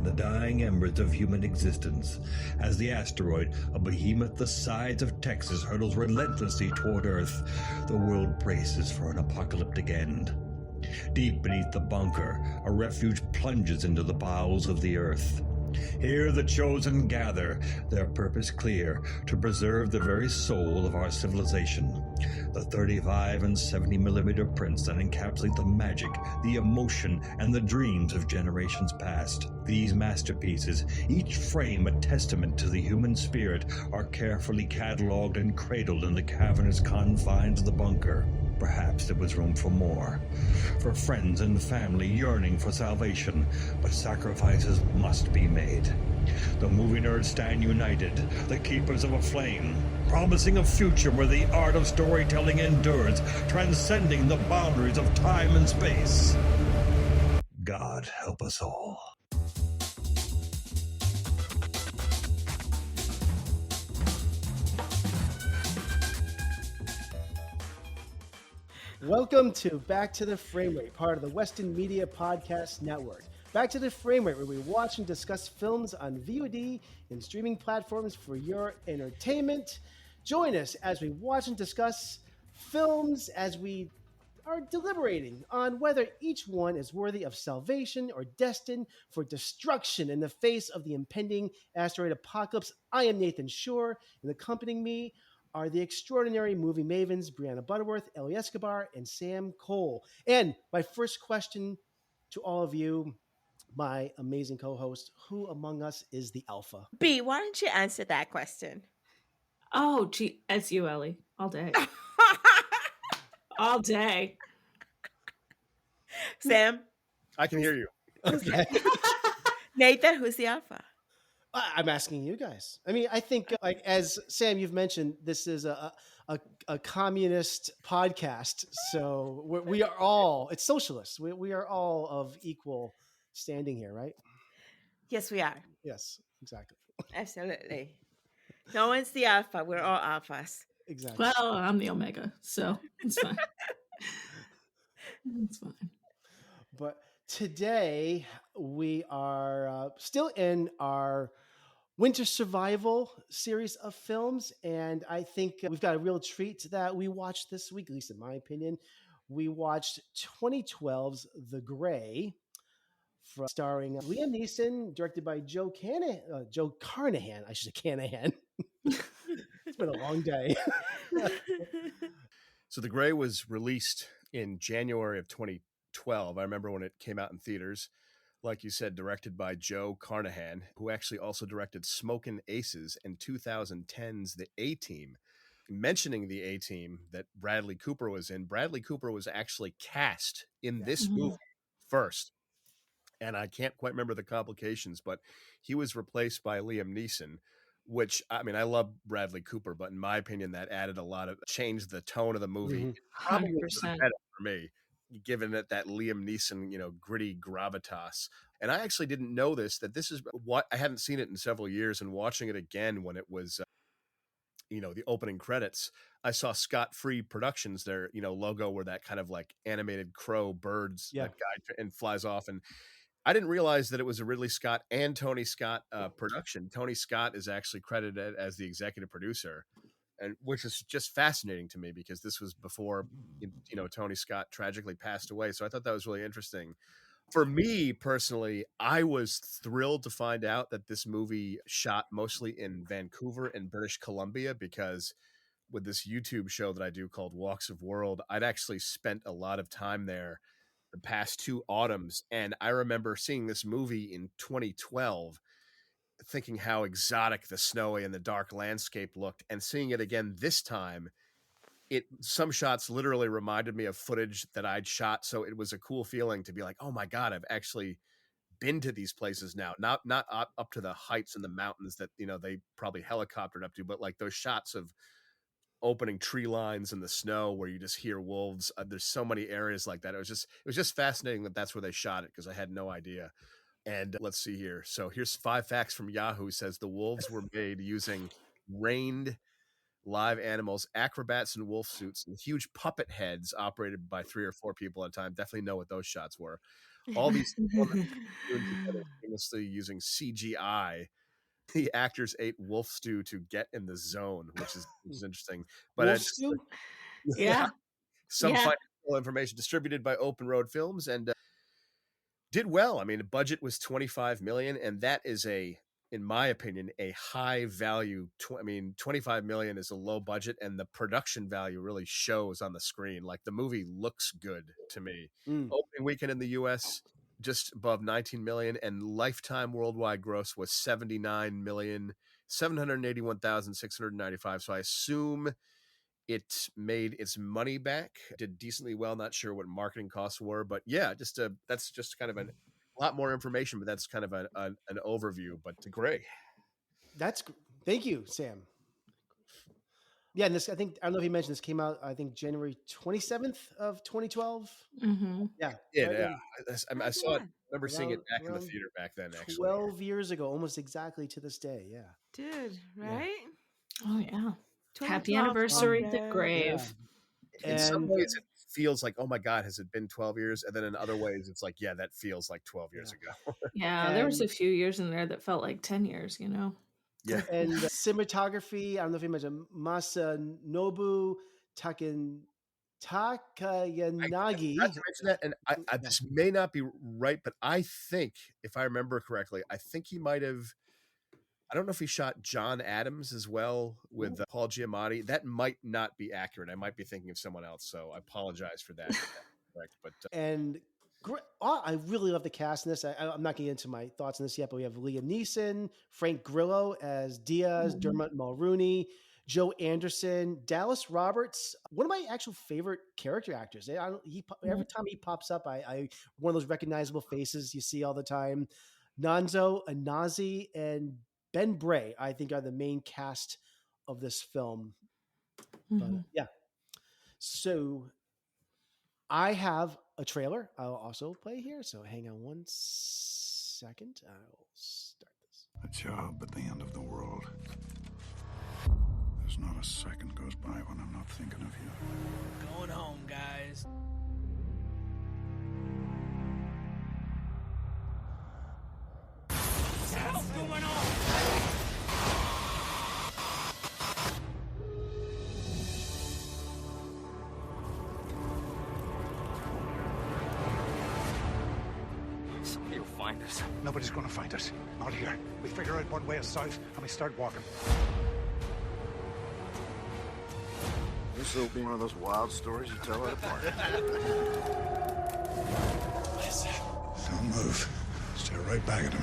in the dying embers of human existence, as the asteroid, a behemoth the size of Texas, hurtles relentlessly toward Earth. The world braces for an apocalyptic end. Deep beneath the bunker, a refuge plunges into the bowels of the earth. Here the chosen gather, their purpose clear, to preserve the very soul of our civilization. The 35 and 70 millimeter prints that encapsulate the magic, the emotion, and the dreams of generations past. These masterpieces, each frame a testament to the human spirit, are carefully cataloged and cradled in the cavernous confines of the bunker. Perhaps there was room for more, for friends and family yearning for salvation, but sacrifices must be made. The movie nerds stand united, the keepers of a flame, promising a future where the art of storytelling endures, transcending the boundaries of time and space. God help us all. Welcome to Back to the Frame Rate, part of the Western Media Podcast Network. Back to the Frame Rate, where we watch and discuss films on VOD and streaming platforms for your entertainment. Join us as we watch and discuss films as we are deliberating on whether each one is worthy of salvation or destined for destruction in the face of the impending asteroid apocalypse. I am Nathan Suher, and accompanying me are the extraordinary movie mavens Brianna Butterworth, Ellie Escobar, and Sam Coale. And my first question to all of you, my amazing co-host, who among us is the alpha? B, why don't you answer that question? Oh, gee, it's you, Ellie. All day. All day. Sam? I can hear you. Okay. Nathan, who's the alpha? I'm asking you guys. I mean, I think, like as Sam, you've mentioned, this is a communist podcast, so we are all, it's socialist. We are all of equal standing here, right? Yes, we are. Yes, exactly. Absolutely. No one's the alpha. We're all alphas. Exactly. Well, I'm the Omega, so it's fine. It's fine. But today we are still in our winter survival series of films, and I think we've got a real treat that we watched this week, at least in my opinion. We watched 2012's The Gray, starring Liam Neeson, directed by Joe Carnahan. I should say Carnahan. It's been a long day. So The Gray was released in January of 2012. I remember when it came out in theaters. Like you said, directed by Joe Carnahan, who actually also directed Smokin' Aces and 2010's The A-Team. Mentioning The A-Team that Bradley Cooper was in, Bradley Cooper was actually cast in this movie first. And I can't quite remember the complications, but he was replaced by Liam Neeson, which, I mean, I love Bradley Cooper, but in my opinion, that added a lot of, changed the tone of the movie. Mm-hmm. Probably for the 100%. better for me, given that Liam Neeson, gritty gravitas. And I actually didn't know that this is what I hadn't seen it in several years, and watching it again when it was, the opening credits, I saw Scott Free Productions, their, logo, where that kind of like animated crow birds, that guy, and flies off. And I didn't realize that it was a Ridley Scott and Tony Scott production. Tony Scott is actually credited as the executive producer, and which is just fascinating to me because this was before, Tony Scott tragically passed away. So I thought that was really interesting. For me personally, I was thrilled to find out that this movie shot mostly in Vancouver and British Columbia, because with this YouTube show that I do called Walks of World, I'd actually spent a lot of time there the past 2 autumns. And I remember seeing this movie in 2012, thinking how exotic the snowy and the dark landscape looked, and seeing it again this time, some shots literally reminded me of footage that I'd shot. So it was a cool feeling to be like, oh my God, I've actually been to these places now, not up to the heights and the mountains that, they probably helicoptered up to, but like those shots of opening tree lines in the snow where you just hear wolves. There's so many areas like that. It was just fascinating that that's where they shot it, because I had no idea. And let's see here. So here's 5 facts from Yahoo. Says the wolves were made using rained live animals, acrobats in wolf suits, and huge puppet heads operated by 3 or 4 people at a time. Definitely know what those shots were. All these elements doing together famously using CGI. The actors ate wolf stew to get in the zone, which is interesting. But Wolf just stew? Yeah. some Yeah. financial information distributed by Open Road Films and did well. I mean, the budget was 25 million, and that is in my opinion, a high value. 25 million is a low budget, and the production value really shows on the screen. Like the movie looks good to me. Opening weekend in the U.S. just above 19 million, and lifetime worldwide gross was 79,781,695. So I assume it made its money back, did decently well. Not sure what marketing costs were, but yeah, that's just kind of a lot more information, but that's kind of an overview. But Gray, Thank you, Sam. Yeah, and I don't know if you mentioned this came out, I think January 27th of 2012. Mm-hmm. Yeah. yeah, I saw it. I remember seeing it back in the around theater back then. Actually, 12 years ago, almost exactly to this day. Yeah. Dude, right? Oh yeah. Happy 2012, anniversary, oh, The yeah. Grave. in some And ways it feels like, oh my god, has it been 12 years? And then in other ways it's like, yeah, that feels like 12 years ago. Yeah, there was a few years in there that felt like 10 years, you know? Yeah. and cinematography, I don't know if you mentioned Masanobu Takayanagi. Not to mention that, and this may not be right, but I think, if I remember correctly, I think he might have. I don't know if he shot John Adams as well with Paul Giamatti. That might not be accurate. I might be thinking of someone else, so I apologize for that. Correct, but I really love the cast in this. I'm not getting into my thoughts on this yet, but we have Liam Neeson, Frank Grillo as Diaz, Dermot Mulroney, Joe Anderson, Dallas Roberts, one of my actual favorite character actors. Every time he pops up, I one of those recognizable faces you see all the time. Nanzo Anazi and Ben Bray, I think, are the main cast of this film. But yeah. So I have a trailer I'll also play here. So hang on one second. I'll start this. A job at the end of the world. There's not a second goes by when I'm not thinking of you. Going home, guys. What the hell's going on? Somebody will find us. Nobody's gonna find us. Not here. We figure out one way is south and we start walking. This will be one of those wild stories you tell at a party. Don't move. Stay right back at him.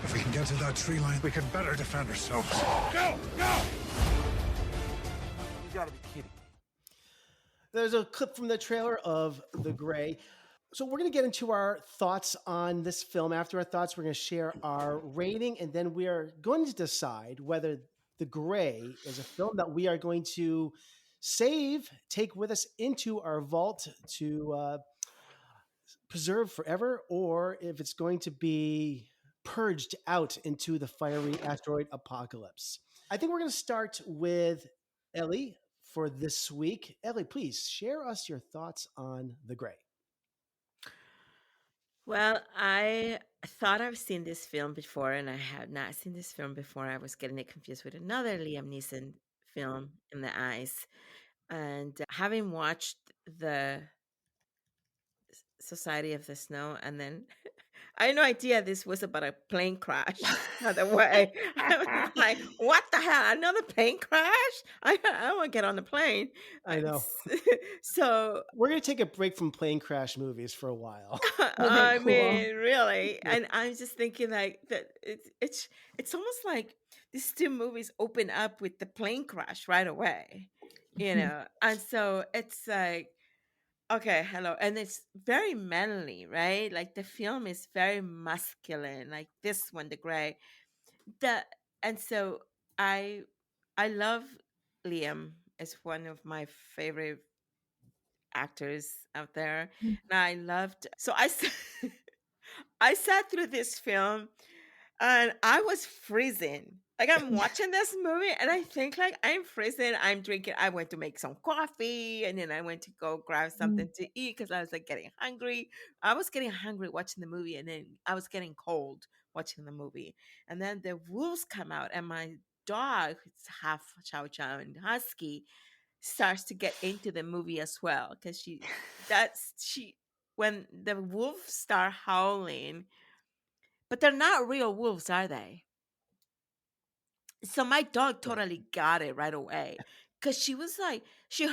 If we can get to that tree line, we can better defend ourselves. Go! Go! You gotta be kidding. There's a clip from the trailer of The Gray. So we're going to get into our thoughts on this film. After our thoughts, we're going to share our rating, and then we are going to decide whether The Gray is a film that we are going to take with us into our vault to preserve forever, or if it's going to be purged out into the fiery asteroid apocalypse. I think we're going to start with Ellie for this week. Ellie, please share us your thoughts on The Gray. Well, I thought I've seen this film before, and I had not seen this film before. I was getting it confused with another Liam Neeson film, In the Eyes. And having watched the Society of the Snow, and then I had no idea this was about a plane crash. By the way, I was like, "What the hell? Another plane crash? I want to get on the plane." I know. So we're going to take a break from plane crash movies for a while. I mean, really, and I'm just thinking like that. It's almost like these two movies open up with the plane crash right away, you know, and so it's like. Okay, hello. And it's very manly, right? Like the film is very masculine, like this one, The Gray. And so I love Liam as one of my favorite actors out there. And I sat through this film and I was freezing. Like I'm watching this movie and I think like I'm freezing, I'm drinking. I went to make some coffee and then I went to go grab something to eat because I was like getting hungry. I was getting hungry watching the movie and then I was getting cold watching the movie. And then the wolves come out and my dog, who's half Chow Chow and Husky, starts to get into the movie as well because she when the wolves start howling, but they're not real wolves, are they? So my dog Right. totally got it right away because she was like, she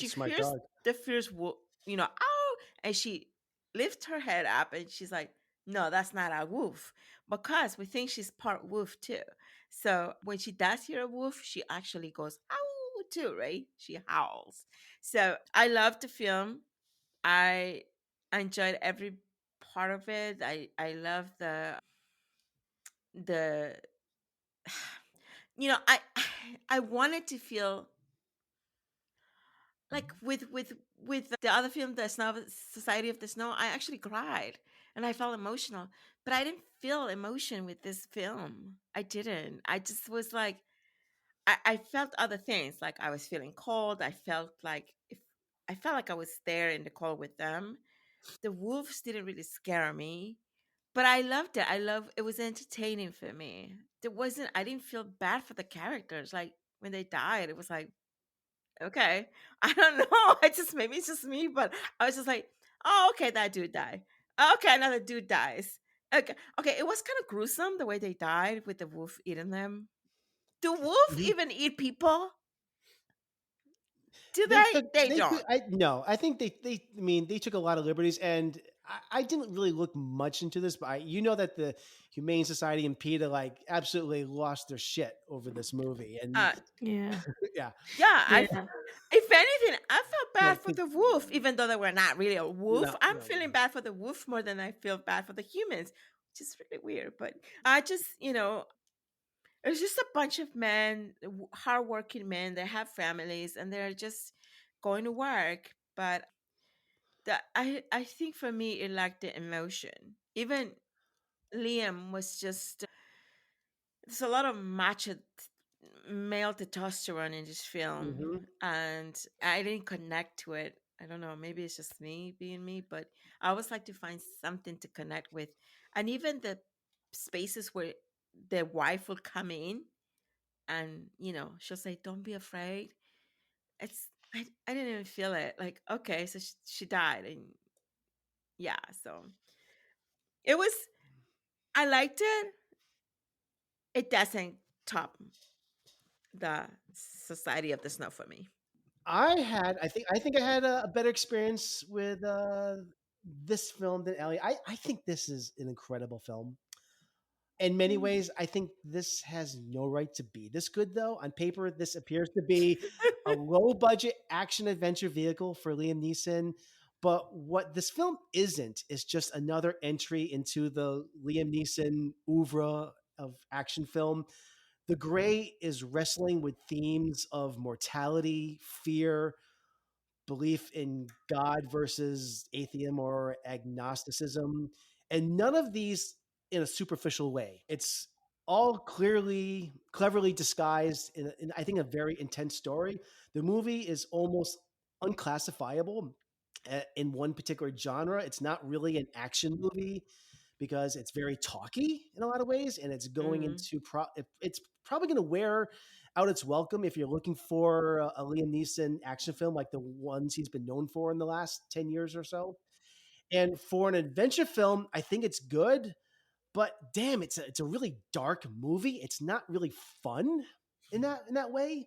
Smart hears dog. the fierce wolf, ow, and she lifts her head up and she's like, no, that's not a wolf because we think she's part wolf too. So when she does hear a wolf, she actually goes ow too, right? She howls. So I loved the film. I enjoyed every part of it. I love the I I wanted to feel like with the other film, the Snow Society of the Snow. I actually cried and I felt emotional, but I didn't feel emotion with this film. I didn't. I just was like I felt other things. Like I was feeling cold. I felt like I was there in the cold with them. The wolves didn't really scare me, but I loved it. It was entertaining for me. I didn't feel bad for the characters. Like when they died, it was like, okay. I don't know. Maybe it's just me, but I was just like, oh, okay, that dude died. Okay, another dude dies. Okay. Okay, it was kind of gruesome the way they died with the wolf eating them. Do wolves Mhm. even eat people? Do They they? took They they took don't. I no, I think they I mean they took a lot of liberties, and I didn't really look much into this, but you know that the Humane Society and PETA like absolutely lost their shit over this movie, and Uh Yeah. yeah, yeah, Yeah. if anything, I felt bad like for the wolf, even though they were not really a wolf. no, I'm no, feeling bad for the wolf more than I feel bad for the humans, which is really weird. But I just, it's just a bunch of men, hardworking men. They have families and they're just going to work. But I think for me, it lacked the emotion. Even Liam was just there's a lot of macho male testosterone in this film, hmm and I didn't connect to it. I don't know, maybe it's just me being me, but I always like to find something to connect with. And even the spaces where the wife will come in and, she'll say, don't be afraid. I didn't even feel it. Like, okay, so she died. And yeah, so it was, I liked it. It doesn't top the Society of the Snow for me. I think I had a better experience with this film than Ellie. I think this is an incredible film. In many Mm. ways, I think this has no right to be this good, though. On paper, this appears to be a low budget action adventure vehicle for Liam Neeson. But what this film isn't is just another entry into the Liam Neeson oeuvre of action film. The Gray is wrestling with themes of mortality, fear, belief in God versus atheism or agnosticism, and none of these in a superficial way. It's all cleverly disguised in I think a very intense story. The movie is almost unclassifiable in one particular genre. It's not really an action movie because it's very talky in a lot of ways, and it's going Mm. into it's probably going to wear out its welcome if you're looking for a Liam Neeson action film like the ones he's been known for in the last 10 years or so. And for an adventure film, I think it's good, but damn, it's a really dark movie. It's not really fun in that way.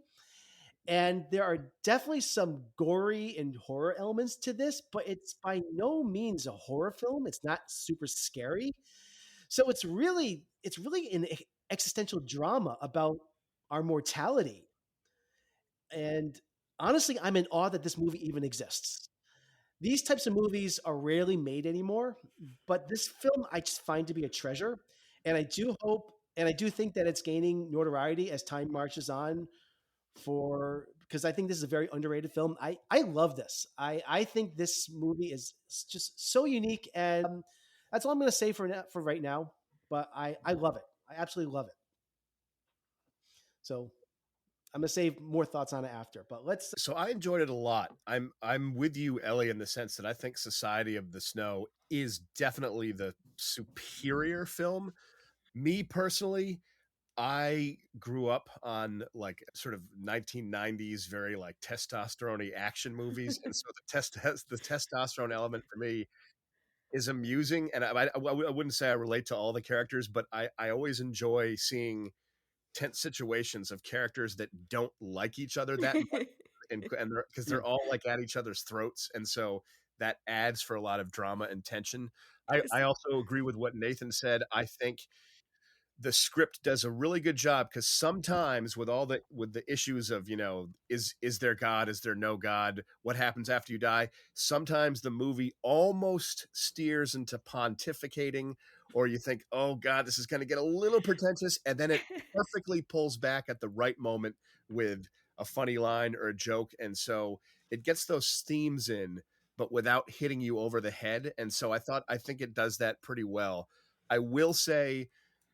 And there are definitely some gory and horror elements to this, but it's by no means a horror film. It's not super scary. So it's really an existential drama about our mortality. And honestly, I'm in awe that this movie even exists. These types of movies are rarely made anymore, but this film I just find to be a treasure. And I do think that it's gaining notoriety as time marches on for because I think this is a very underrated film. I love this. I think this movie is just so unique, and that's all I'm going to say for right now. But I love it. I absolutely love it. So I'm gonna save more thoughts on it after. But let's. So I enjoyed it a lot. I'm with you, Ellie, in the sense that I think Society of the Snow is definitely the superior film. Me personally, I grew up on like sort of 1990s, very like testosterone action movies, and so the testosterone element for me is amusing. And I wouldn't say I relate to all the characters, but I always enjoy seeing tense situations of characters that don't like each other that much, and because they're all like at each other's throats, and so that adds for a lot of drama and tension. I also agree with what Nathan said. I think the script does a really good job, because sometimes with the issues of, is there God, is there no God, what happens after you die, sometimes the movie almost steers into pontificating, or you think, oh God, this is going to get a little pretentious, and then it perfectly pulls back at the right moment with a funny line or a joke, and so it gets those themes in but without hitting you over the head. And so I think it does that pretty well. I will say,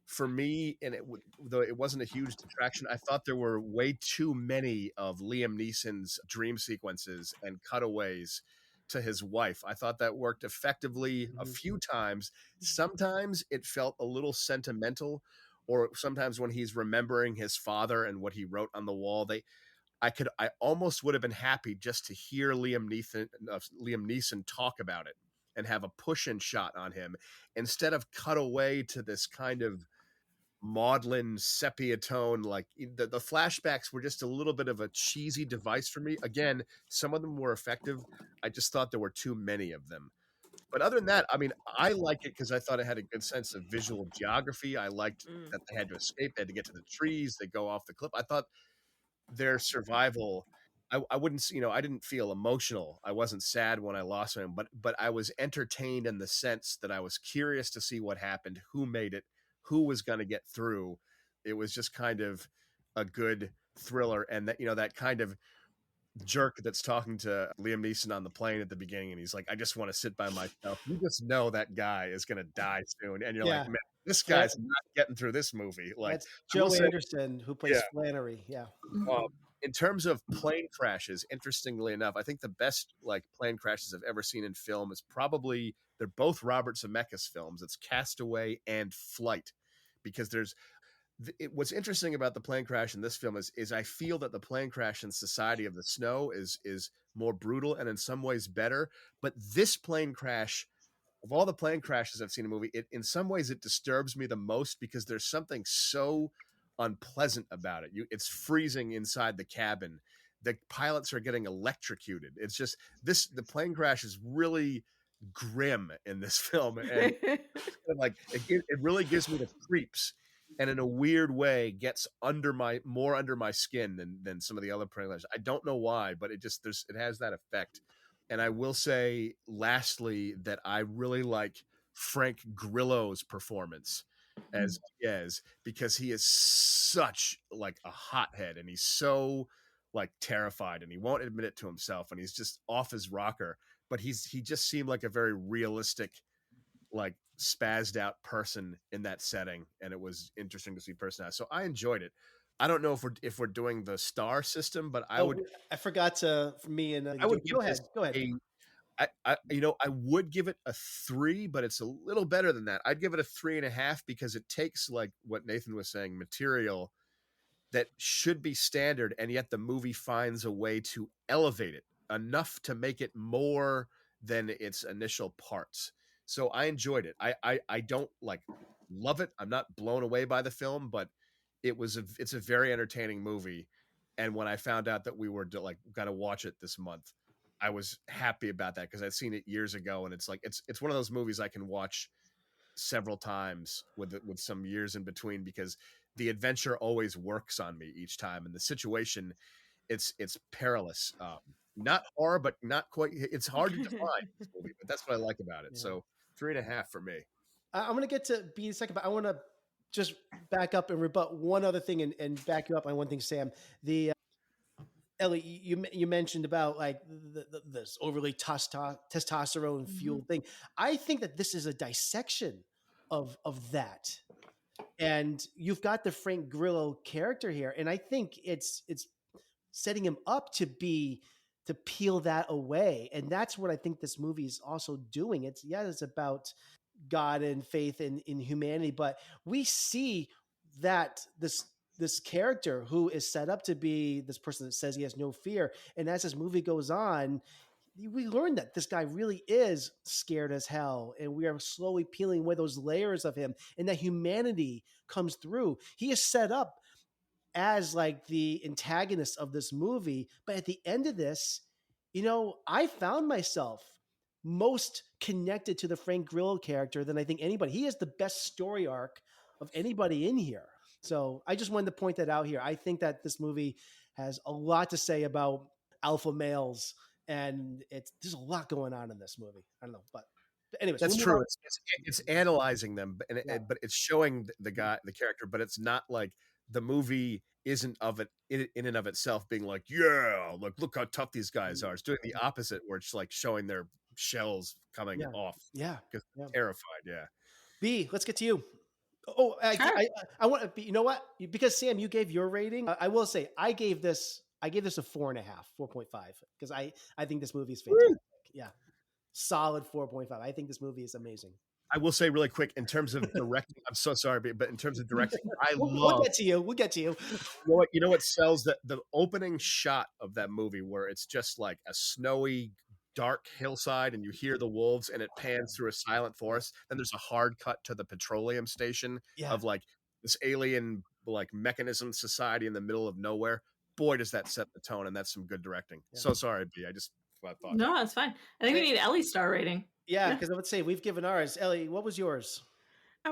for me, and though it wasn't a huge detraction, I thought there were way too many of Liam Neeson's dream sequences and cutaways to his wife. I thought that worked effectively a few times. Sometimes it felt a little sentimental, or sometimes when he's remembering his father and what he wrote on the wall, I almost would have been happy just to hear Liam Neeson talk about it and have a push-in shot on him, instead of cut away to this kind of maudlin sepia tone. Like the flashbacks were just a little bit of a cheesy device for me. Again, some of them were effective. I just thought there were too many of them. But other than that, I mean, I liked it because I thought it had a good sense of visual geography. I liked that they had to escape, they had to get to the trees, they go off the cliff. I thought their survival, I wouldn't, I didn't feel emotional. I wasn't sad when I lost him, but I was entertained in the sense that I was curious to see what happened, who made it, who was going to get through. It was just kind of a good thriller. And that, that kind of jerk that's talking to Liam Neeson on the plane at the beginning, and he's like, I just want to sit by myself. You just know that guy is going to die soon. And you're like, man, this guy's not getting through this movie. Like, that's Joe Anderson, who plays Flannery. Yeah. In terms of plane crashes, interestingly enough, I think the best like plane crashes I've ever seen in film is probably, they're both Robert Zemeckis films. It's Castaway and Flight, because what's interesting about the plane crash in this film is I feel that the plane crash in Society of the Snow is more brutal and in some ways better. But this plane crash, of all the plane crashes I've seen in a movie, in some ways it disturbs me the most, because there's something so unpleasant about it. It's freezing inside the cabin. The pilots are getting electrocuted. It's just the plane crash is really grim in this film, and like it really gives me the creeps, and in a weird way gets more under my skin than some of the other plane crashes. I don't know why, but it has that effect. And I will say lastly that I really like Frank Grillo's performance as Diaz, because he is such like a hothead, and he's so like terrified, and he won't admit it to himself, and he's just off his rocker. But he just seemed like a very realistic, like spazzed out person in that setting, and it was interesting to see personality. So I enjoyed it. I don't know if we're doing the star system, but I forgot to, for me, and I would go ahead. I would give it a 3, but it's a little better than that. I'd give it a 3.5, because it takes, like what Nathan was saying, material that should be standard, and yet the movie finds a way to elevate it enough to make it more than its initial parts. So I enjoyed it. I don't like love it. I'm not blown away by the film, but it's a very entertaining movie. And when I found out that we were going to watch it this month, I was happy about that, because I'd seen it years ago, and it's like it's one of those movies I can watch several times with some years in between, because the adventure always works on me each time, and the situation, it's perilous. Not horror, but not quite. It's hard to define this movie, but that's what I like about it. Yeah. So 3.5 for me. I'm going to get to B in a second, but I want to just back up and rebut one other thing and back you up on one thing, Sam. Ellie, you mentioned about like this overly testosterone fueled thing. I think that this is a dissection of that. And you've got the Frank Grillo character here, and I think it's setting him up to peel that away, and that's what I think this movie is also doing. It's about God and faith in humanity, but we see that this character who is set up to be this person that says he has no fear, and as this movie goes on, we learn that this guy really is scared as hell, and we are slowly peeling away those layers of him, and that humanity comes through. He is set up as like the antagonist of this movie, but at the end of this, I found myself most connected to the Frank Grillo character than I think anybody. He has the best story arc of anybody in here. So I just wanted to point that out here. I think that this movie has a lot to say about alpha males, and there's a lot going on in this movie. I don't know, but anyways, that's true. It's analyzing them, but it's showing the character, but it's not like the movie isn't of it in and of itself being like, yeah, look how tough these guys are. It's doing the opposite, where it's like showing their shells coming off. Yeah, because they're terrified. Yeah. B, let's get to you. Oh, I want to. You know what? Because Sam, you gave your rating. I will say I gave this a 4.5, 4.5, because I think this movie is fantastic. Yeah, solid 4.5. I think this movie is amazing. I will say really quick, in terms of directing, I'm so sorry, but in terms of directing, We'll get to you. You know what sells the opening shot of that movie, where it's just like a snowy, dark hillside, and you hear the wolves, and it pans through a silent forest. Then there's a hard cut to the petroleum station of like this alien like mechanism society in the middle of nowhere. Boy, does that set the tone, and that's some good directing. Yeah. So sorry, B. I just thought. No, it's fine. I think we need Ellie's star rating. Yeah, because I would say we've given ours. Ellie, what was yours? I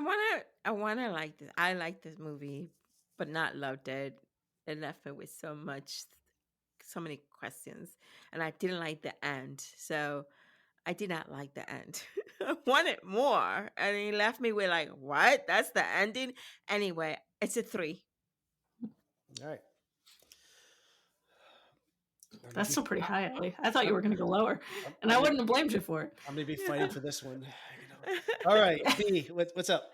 wanna like this. I like this movie, but not loved it. It left me with so many questions, and I didn't like the end. So I did not like the end. I wanted more, and it left me with like, what? That's the ending. Anyway, it's a 3. All right. That's still pretty high, Ellie. I thought you were going to go lower, and I wouldn't have blamed you for it. I'm going to be fighting for this one. All right, B, what's up?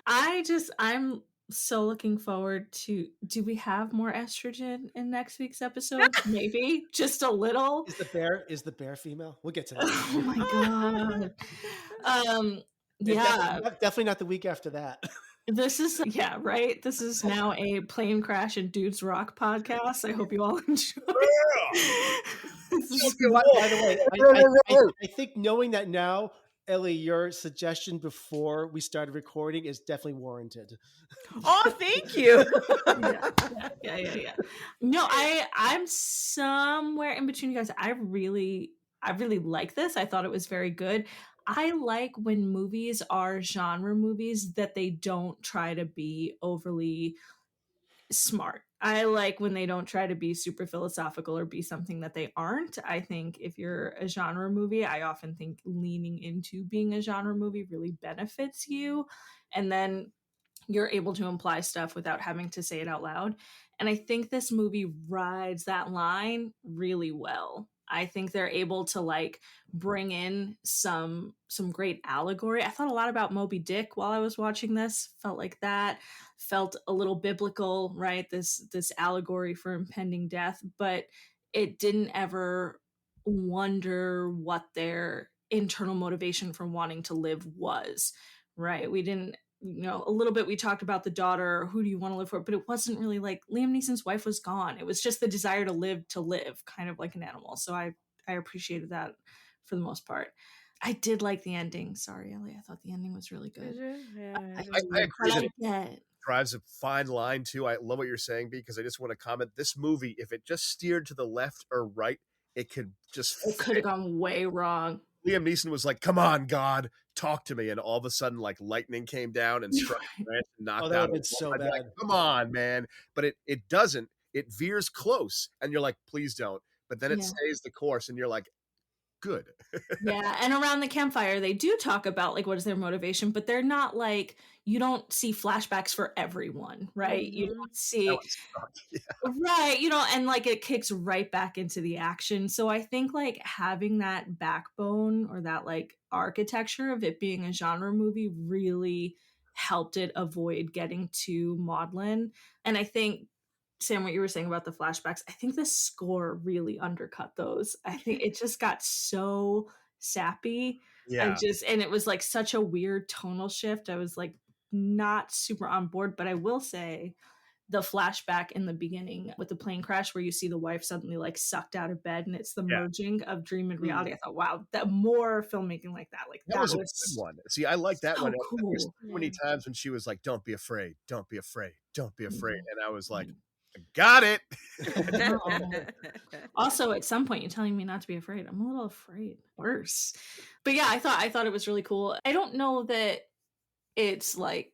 I'm so looking forward to. Do we have more estrogen in next week's episode? Maybe just a little. Is the bear female? We'll get to that. Oh my god. Yeah, definitely not the week after that. This is right. This is now a plane crash and dudes rock podcast. I hope you all enjoy. By the way, I think knowing that now, Ellie, your suggestion before we started recording is definitely warranted. Oh, thank you. Yeah. No, I'm somewhere in between you guys. I really like this. I thought it was very good. I like when movies are genre movies that they don't try to be overly smart. I like when they don't try to be super philosophical or be something that they aren't. I think if you're a genre movie, I often think leaning into being a genre movie really benefits you. And then you're able to imply stuff without having to say it out loud. And I think this movie rides that line really well. I think they're able to like bring in some great allegory. I thought a lot about Moby Dick while I was watching this. Felt like that. Felt a little biblical, right? This allegory for impending death, but it didn't ever wonder what their internal motivation for wanting to live was, right? We didn't, a little bit we talked about the daughter, who do you want to live for? But it wasn't really like Liam Neeson's wife was gone. It was just the desire to live, kind of like an animal. So I appreciated that for the most part. I did like the ending. Sorry, Ellie. I thought the ending was really good. Yeah, I agree that drives a fine line too. I love what you're saying, because I just want to comment. This movie, if it just steered to the left or right, it could have gone way wrong. Liam Neeson was like, "Come on, God, talk to me," and all of a sudden, like lightning came down and struck the branch and knocked out. It's so bad. Like, come on, man! But it doesn't. It veers close, and you're like, "Please don't." But then it stays the course, and you're like, "Good." Yeah, and around the campfire, they do talk about like what is their motivation, but they're not like, you don't see flashbacks for everyone, right? Mm-hmm. You don't see right, and like it kicks right back into the action. So I think like having that backbone or that like architecture of it being a genre movie really helped it avoid getting too maudlin. And I think, Sam, what you were saying about the flashbacks, I think the score really undercut those. I think it just got so sappy. Yeah. And it was like such a weird tonal shift. I was like not super on board, but I will say the flashback in the beginning with the plane crash where you see the wife suddenly like sucked out of bed and it's the merging of dream and reality. I thought, wow, that more filmmaking like that. Like that was a good one. See, I like that so one. Cool. There's so many times when she was like, "Don't be afraid, don't be afraid, don't be afraid," and I was like, I got it. Also, at some point, you're telling me not to be afraid. I'm a little afraid. Worse. But yeah, I thought it was really cool. I don't know that it's like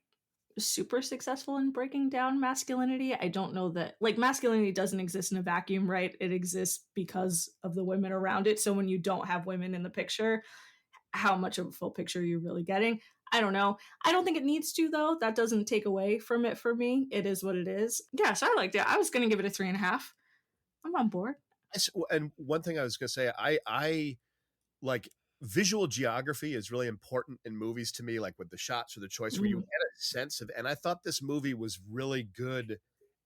super successful in breaking down masculinity. I don't know that like masculinity doesn't exist in a vacuum, right? It exists because of the women around it. So when you don't have women in the picture, how much of a full picture are you really getting? I don't know. I don't think it needs to, though. That doesn't take away from it for me. It is what it is. Yeah, so I liked it. I was going to give it a 3.5. I'm on board. And one thing I was going to say, I like visual geography is really important in movies to me, like with the shots or the choice where you get a sense of, and I thought this movie was really good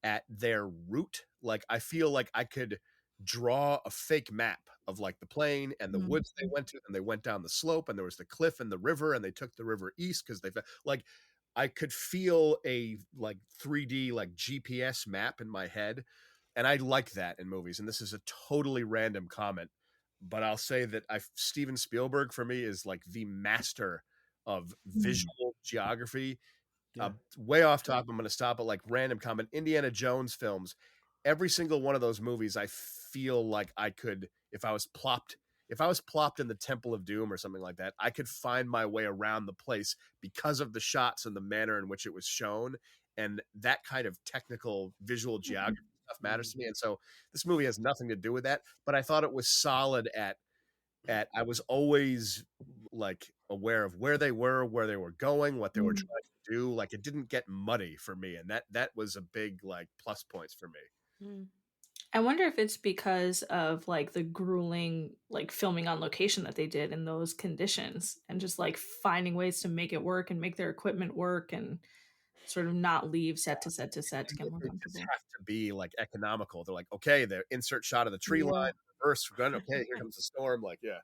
at their route. Like, I feel like I could draw a fake map of like the plane and the woods they went to, and they went down the slope and there was the cliff and the river and they took the river east because they like, I could feel a like 3D like GPS map in my head. And I like that in movies. And this is a totally random comment, but I'll say that Steven Spielberg for me is like the master of visual geography. Way off topic, I'm going to stop at like random comment. Indiana Jones films, every single one of those movies, I feel like I could, if I was plopped in the Temple of Doom or something like that, I could find my way around the place because of the shots and the manner in which it was shown. And that kind of technical visual geography stuff matters to me. And so this movie has nothing to do with that, but I thought it was solid at I was always like aware of where they were going, what they were trying to do. Like, it didn't get muddy for me. And that was a big like plus points for me. I wonder if it's because of like the grueling like filming on location that they did in those conditions and just like finding ways to make it work and make their equipment work and sort of not leave set to set to set to get more comfortable. It have to be like economical. They're like, okay, the insert shot of the tree line, reverse, we're going, okay, here comes the storm. Like, yeah.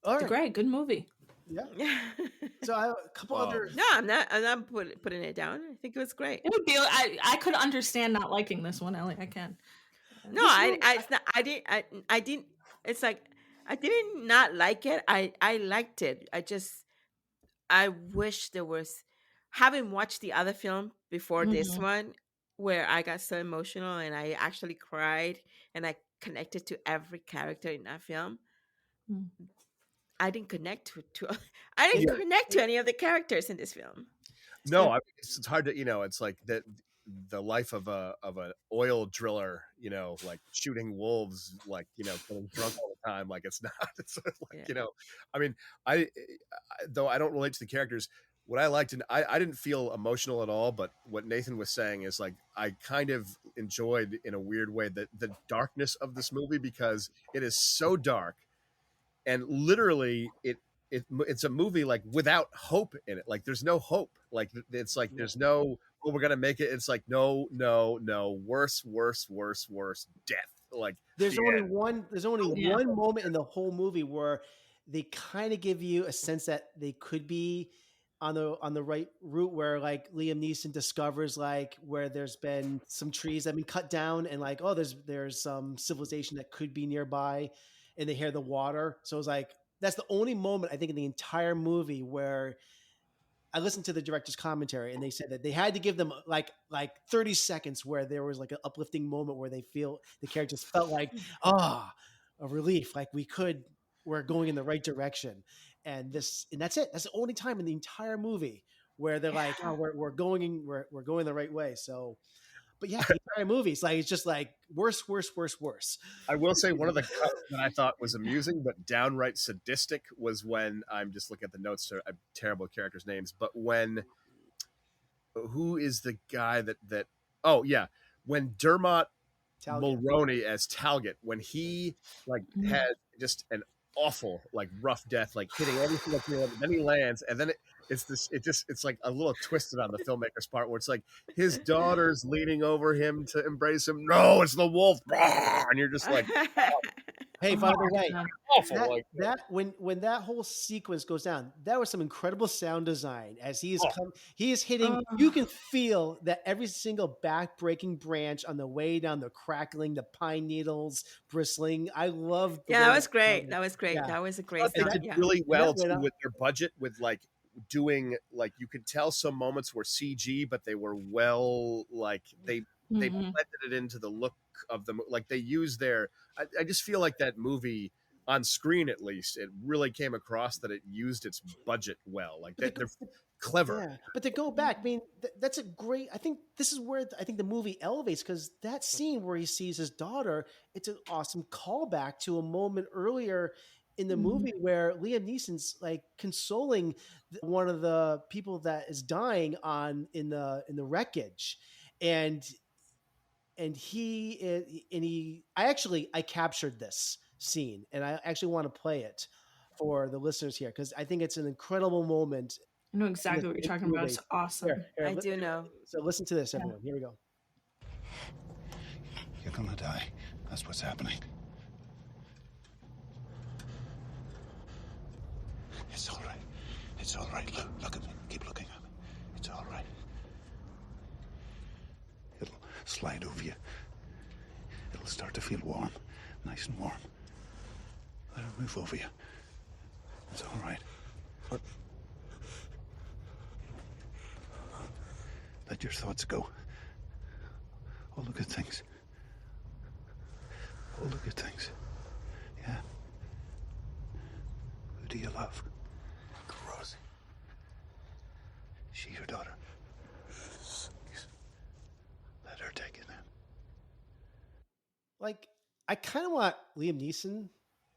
All right. Great, good movie. Yeah. So I have a couple other. No, I'm not putting it down. I think it was great. It would be. I could understand not liking this one, Ellie. I can. No, I didn't. It's like I didn't not like it. I liked it. I wish there was, having watched the other film before this one, where I got so emotional and I actually cried and I connected to every character in that film. I didn't connect to I didn't connect to any of the characters in this film. No, it's hard to, it's like that the life of an oil driller, like shooting wolves, like, getting drunk all the time. Like, it's not, it's like, I mean, though I don't relate to the characters, what I liked, and I didn't feel emotional at all, but what Nathan was saying is like, I kind of enjoyed in a weird way the darkness of this movie, because it is so dark. And literally it's a movie like without hope in it. Like, there's no hope. Like, it's like, there's no, oh, we're going to make it. It's like, no, worse, death. Like, there's only one moment in the whole movie where they kind of give you a sense that they could be on the right route, where like Liam Neeson discovers like where there's been some trees that have been cut down and like, oh, there's some civilization that could be nearby, and they hear the water. So it's like, that's the only moment I think in the entire movie where I listened to the director's commentary, and they said that they had to give them like 30 seconds where there was like an uplifting moment where the characters felt like, a relief. Like, we're going in the right direction. And that's it. That's the only time in the entire movie where they're like, oh, we're going the right way. So, but yeah, the entire movie, it's just like worse. I will say one of the cuts that I thought was amusing but downright sadistic was when, I'm just looking at the notes to terrible characters' names, but who is the guy when Dermot Mulroney as Talget, when he like had just an awful, like rough death, like hitting everything up here. Then he lands, and then it's like a little twisted on the filmmaker's part, where it's like his daughter's leaning over him to embrace him. No, it's the wolf, and you're just like, Hey, by the way, awful. When that whole sequence goes down, that was some incredible sound design. As he is hitting, you can feel that every single back-breaking branch on the way down, the crackling, the pine needles bristling. I love. That was great. That was great. Yeah. That was a great. They did really well too up. with their budget, with like doing, like, you could tell some moments were CG, but they were well, like they blended it into the look of the, like they used their. I just feel like that movie, on screen at least, it really came across that it used its budget well. Like they're clever. Yeah, but to go back, I mean, that's a great. I think this is where I think the movie elevates, because that scene where he sees his daughter, it's an awesome callback to a moment earlier in the movie where Liam Neeson's like consoling one of the people that is dying in the wreckage, and I captured this scene, and I actually want to play it for the listeners here, because I think it's an incredible moment. I know exactly what you're talking about. It's awesome. I do know. So listen to this, everyone. Here we go. You're gonna die. That's what's happening. It's all right. It's all right. Look at me. Keep looking at me. It's all right. It'll slide over you. It'll start to feel warm. Nice and warm. Let it move over you. It's all right. Let your thoughts go. All the good things. All the good things. Yeah. Who do you love? Rosie. She your daughter? Let her take it then. Like, I kind of want Liam Neeson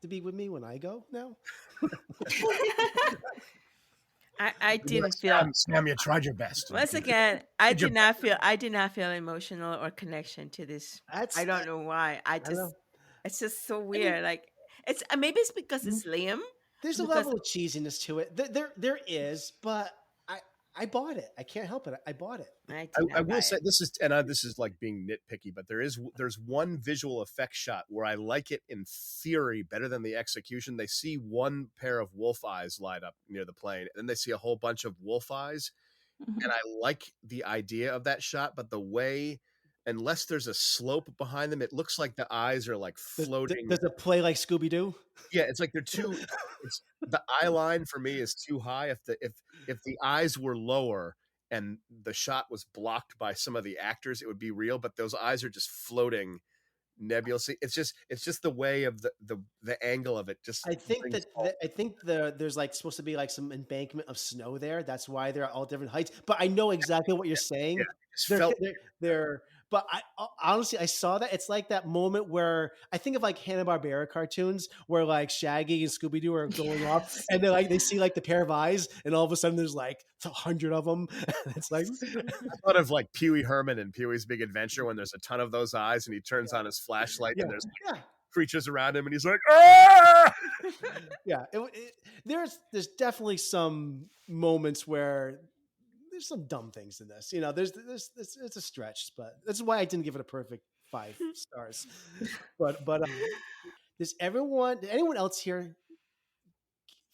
to be with me when I go now. I didn't feel. Sam, you tried your best. Once again, I did not feel emotional or connection to this. I don't know why. It's just so weird. Like, it's maybe it's because it's Liam. There's a level of cheesiness to it. There is, but I bought it. I can't help it. I bought it. I will say this is like being nitpicky, but there's one visual effect shot where I like it in theory better than the execution. They see one pair of wolf eyes light up near the plane, and then they see a whole bunch of wolf eyes, and I like the idea of that shot, but the way, unless there's a slope behind them, it looks like the eyes are like floating. Does it play like Scooby-Doo? Yeah, it's like they're too. The eye line for me is too high. If the eyes were lower and the shot was blocked by some of the actors, it would be real. But those eyes are just floating nebulously. It's just the way of the angle of it. Just I think there's like supposed to be like some embankment of snow there. That's why they're all different heights. But I know exactly what you're saying. Yeah, they're but I honestly, I saw that. It's like that moment where I think of like Hanna-Barbera cartoons where like Shaggy and Scooby-Doo are going off, and they see like the pair of eyes, and all of a sudden there's like 100 of them. It's like I thought of like Pee-wee Herman and Pee-wee's Big Adventure when there's a ton of those eyes, and he turns on his flashlight, and there's creatures around him, and he's like, ah! Yeah, there's definitely some moments where there's some dumb things in this. There's it's a stretch, but that's why I didn't give it a perfect 5 stars. But did anyone else here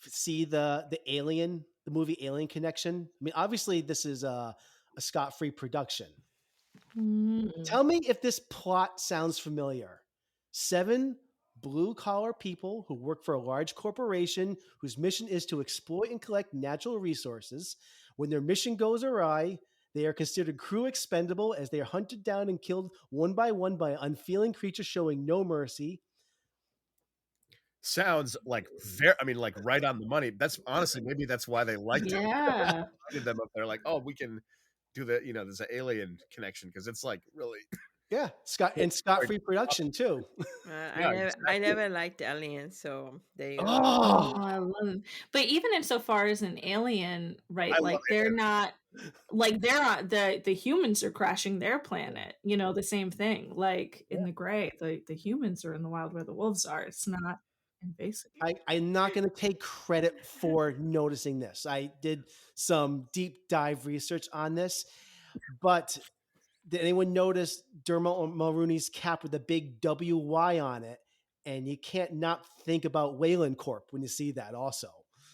see the movie Alien connection? I mean, obviously this is a Scott-free production. Tell me if this plot sounds familiar. 7 blue-collar people who work for a large corporation whose mission is to exploit and collect natural resources. When their mission goes awry, they are considered crew expendable as they are hunted down and killed one by one by an unfeeling creature showing no mercy. Sounds like like right on the money. That's honestly, maybe that's why they liked it. Yeah. Them up there like, oh, we can do there's an alien connection, because it's like really. Yeah, Scott-free production too. I never liked Aliens, so there you go. Oh, I love them. But even insofar as an alien, right? Like they're not, like they're not, the humans are crashing their planet. The same thing. Like in The Gray, the humans are in the wild where the wolves are. It's not. Basically. I'm not going to take credit for noticing this. I did some deep dive research on this, but did anyone notice Dermot Mulrooney's cap with a big WY on it? And you can't not think about Wayland Corp when you see that also.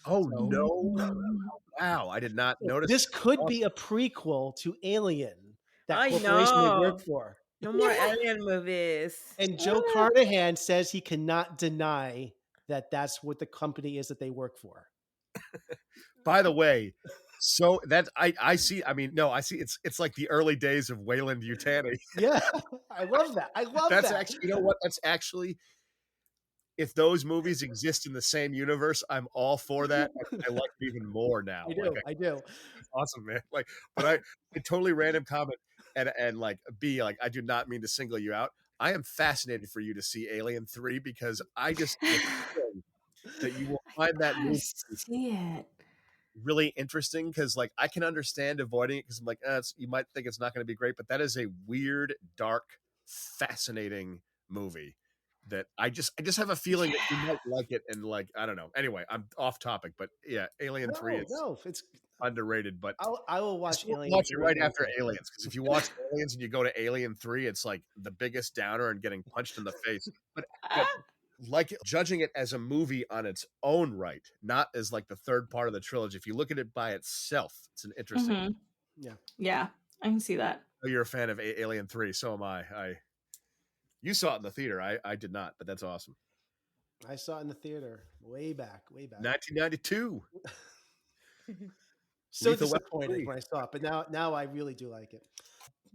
Oh, So- no. Mhm. Wow. I did not notice. This could be a prequel to Alien, that I corporation they know. work for. No more alien movies. And Joe Carnahan says he cannot deny that that's what the company is that they work for. By the way, so that I see. I mean, no, I see. It's like the early days of Wayland Yutani. Yeah, I love that. I love That's that. actually, you know what? That's actually, if those movies exist in the same universe, I'm all for that. I like it even more now. I do. Like, I do. it's awesome, man. Like, but I totally random comment and like B, like, I do not mean to single you out. I am fascinated for you to see Alien 3 because I just have a feeling that you will find that movie See it. really interesting because like I can understand avoiding it because I'm like you might think it's not going to be great, but that is a weird, dark, fascinating movie that I just have a feeling that you might like it. And like, I don't know, anyway, I'm off topic, but yeah, Alien 3 is it's underrated, but I will watch Alien. watch it right after Aliens, because if you watch Aliens and you go to Alien 3, it's like the biggest downer and getting punched in the face. But like judging it as a movie on its own right, not as like the third part of the trilogy. If you look at it by itself, it's an interesting. Yeah, I can see that. Oh, you're a fan of Alien 3, so am I. You saw it in the theater. I did not, but that's awesome. I saw it in the theater way back. 1992. So Lethal Weapon disappointed 3. when I saw it, but now I really do like it.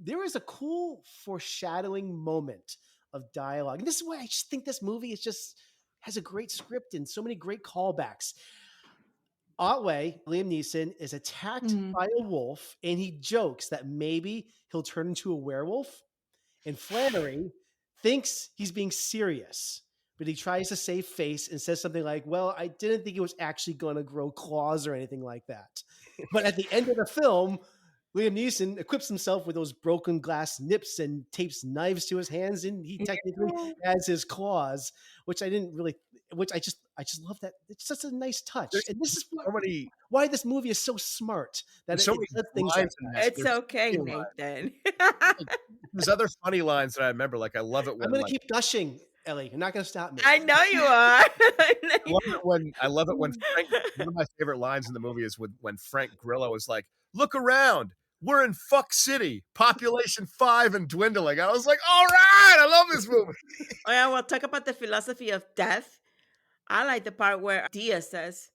There is a cool foreshadowing moment of dialogue, and this is why I just think this movie is just has a great script and so many great callbacks. Otway, Liam Neeson, is attacked by a wolf, and he jokes that maybe he'll turn into a werewolf. And Flannery thinks he's being serious, but he tries to save face and says something like, well, I didn't think it was actually going to grow claws or anything like that. But at the end of the film, Liam Neeson equips himself with those broken glass nips and tapes knives to his hands, and he technically has his claws, which I just love that. It's such a nice touch. And this is why this movie is so smart. That so it many does things lines like in that. It's okay, Nathan. There's other funny lines that I remember. Like I love it when I'm going to keep gushing, Ellie. You're not going to stop me. I know you are. I love it when Frank. One of my favorite lines in the movie is when Frank Grillo is like, "Look around, we're in Fuck City, population 5 and dwindling." I was like, "All right, I love this movie." Oh yeah, well, talk about the philosophy of death. I like the part where Diaz says,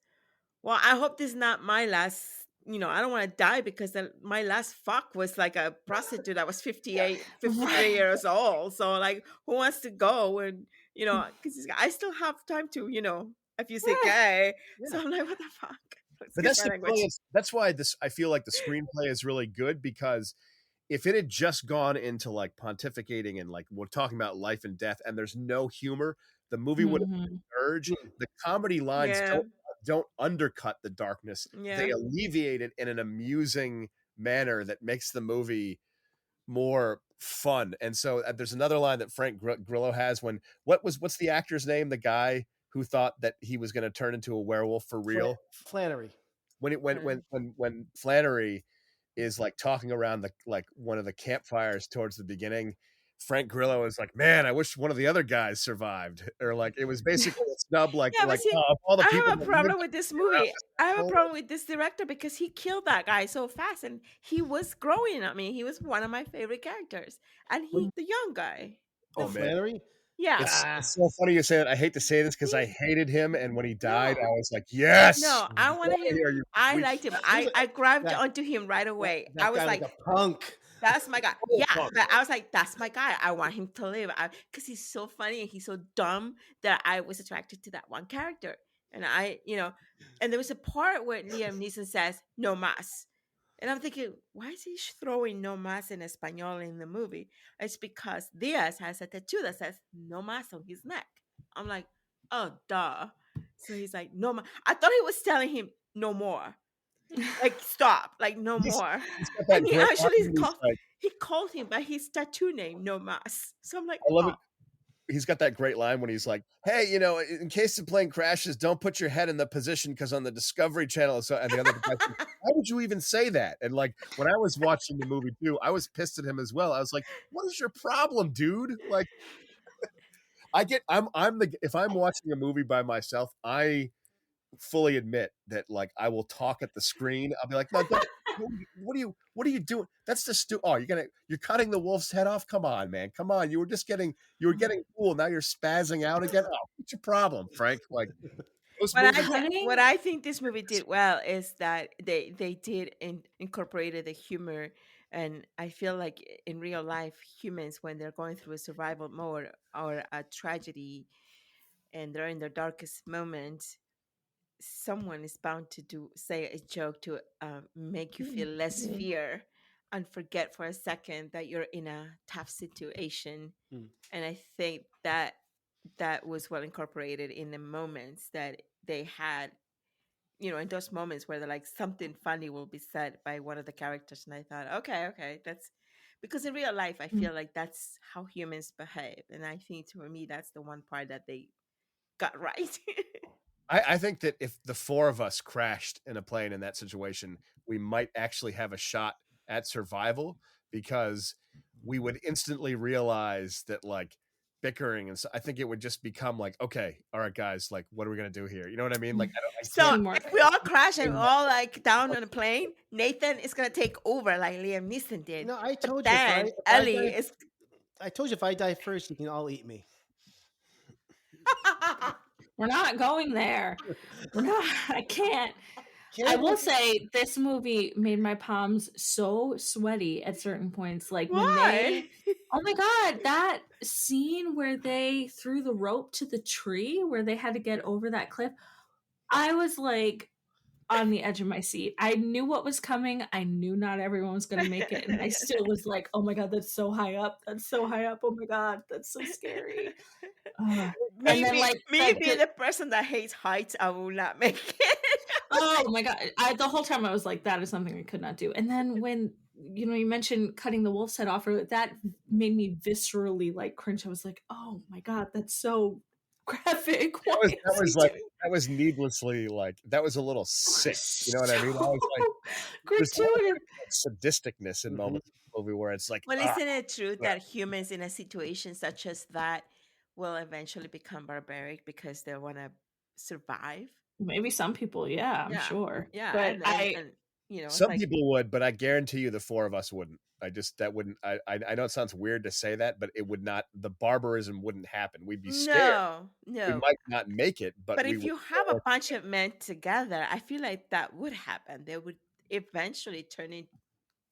well, I hope this is not my last, I don't want to die because my last fuck was like a prostitute that was 53 years old. So like, who wants to go? And, because I still have time to, if you say gay. Yeah. So I'm like, what the fuck? But that's why I feel like the screenplay is really good, because if it had just gone into like pontificating and like we're talking about life and death and there's no humor, the movie would have been Purge. The comedy lines don't undercut the darkness. Yeah. They alleviate it in an amusing manner that makes the movie more fun. And so there's another line that Frank Grillo has when what's the actor's name? The guy who thought that he was going to turn into a werewolf for real? Flannery. When Flannery is like talking around one of the campfires towards the beginning, Frank Grillo is like, man, I wish one of the other guys survived. Or like, it was basically a snub. Like, all the people. I have a problem with this movie. I have a problem with this director because he killed that guy so fast, and he was growing. I mean, he was one of my favorite characters, and he's the young guy. Flannery. Yeah, it's so funny you say that. I hate to say this because I hated him, and when he died, I was like, yes. No, I wanted him. I liked him. I grabbed onto him right away. I was like, a punk. That's my guy. Yeah, but I was like, that's my guy. I want him to live because he's so funny and he's so dumb that I was attracted to that one character. And and there was a part where Liam Neeson says, no más. And I'm thinking, why is he throwing no más in Espanol in the movie? It's because Diaz has a tattoo that says no más on his neck. I'm like, oh, duh. So he's like, no más. I thought he was telling him no more. Like, stop, like no more. And he actually called him by his tattoo name, no más. So I'm like, I love it. he's got that great line when he's like, "Hey, in case the plane crashes, don't put your head in the position because on the Discovery Channel." So, and the other guy said, "Why would you even say that?" And like when I was watching the movie too, I was pissed at him as well. I was like, "What is your problem, dude?" Like, if I'm watching a movie by myself, I fully admit that like I will talk at the screen. I'll be like, "No, don't." What are you doing? That's the you're cutting the wolf's head off. Come on, man. Come on. You were getting cool. Now you're spazzing out again. Oh, what's your problem, Frank? Like those movies. What I think this movie did well is that they did incorporated the humor, and I feel like in real life, humans when they're going through a survival mode or a tragedy, and they're in their darkest moment, someone is bound to say a joke to make you feel less fear and forget for a second that you're in a tough situation. And I think that was well incorporated in the moments that they had, in those moments where they're like something funny will be said by one of the characters, and I thought, okay, that's because in real life I feel like that's how humans behave, and I think for me that's the one part that they got right. I think that if the four of us crashed in a plane in that situation, we might actually have a shot at survival because we would instantly realize that like bickering and so I think it would just become like, okay, all right, guys, like what are we gonna do here? You know what I mean? Like so if we all crash and we're all like down on a plane, Nathan is gonna take over like Liam Neeson did. No, I told you. Then Ellie is. I told you if I die first, you can all eat me. We're not going there. We're not. I can't. I will say this movie made my palms so sweaty at certain points. Like when they, oh my God, that scene where they threw the rope to the tree where they had to get over that cliff. I was like on the edge of my seat. I knew what was coming. I knew not everyone was going to make it. And I still was like, oh my God, that's so high up. That's so high up. Oh my God, that's so scary. Maybe the person that hates heights, I will not make it. Oh my God. The whole time I was like, that is something I could not do. And then when, you mentioned cutting the wolf's head off, that made me viscerally like cringe. I was like, oh my God, that's so graphic. That was needlessly like, that was a little sick. You know what I mean? I was like, gratuitous sadisticness in moments of the movie where it's like, well, isn't it true that humans in a situation such as that will eventually become barbaric because they want to survive? Maybe some people, I'm sure. Yeah, but some people would, but I guarantee you the four of us wouldn't. I know it sounds weird to say that, but it would not, the barbarism wouldn't happen. We'd be scared. No. We might not make it, but if you have a bunch of men together, I feel like that would happen. They would eventually turn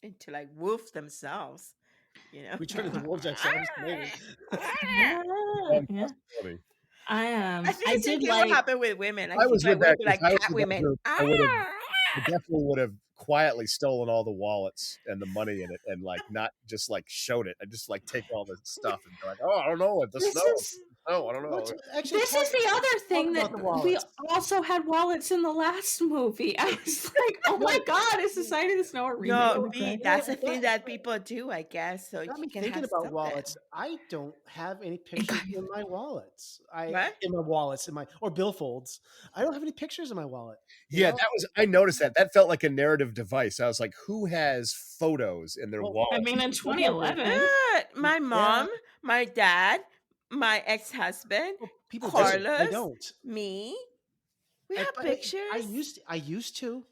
into like wolves themselves. We turn into wolves ourselves, maybe. I did like what happened with women. I was with that, like cat women. I definitely would have quietly stolen all the wallets and the money in it, and like not just like showed it. I just like take all the stuff and be like, oh, I don't know what this is. Oh, I don't know. This is the other thing that we also had wallets in the last movie. I was like, oh my God, is society this now? No, that's the thing that people do, I guess. So you can thinking about wallets. I don't have any pictures in my wallets. Or billfolds. I don't have any pictures in my wallet. Yeah, I noticed that. That felt like a narrative device. I was like, who has photos in their wallet? I mean, in 2011. My mom, my dad, my ex-husband, Carlos, me. We have pictures. I used to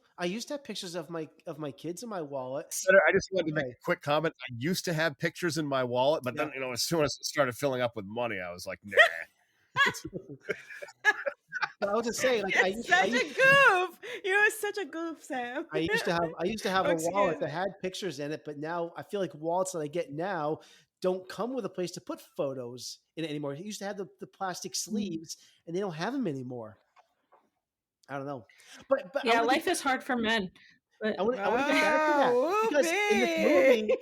have pictures of my kids in my wallet. I just wanted to make a quick comment. I used to have pictures in my wallet, but then as soon as it started filling up with money, I was like, nah. But I was just saying, like, a goof. You're such a goof, Sam. I used to have a wallet that had pictures in it, but now I feel like wallets that I get now don't come with a place to put photos in it anymore. It used to have the plastic sleeves, and they don't have them anymore. I don't know, but life is hard for men. But I want to get back to that because in this movie,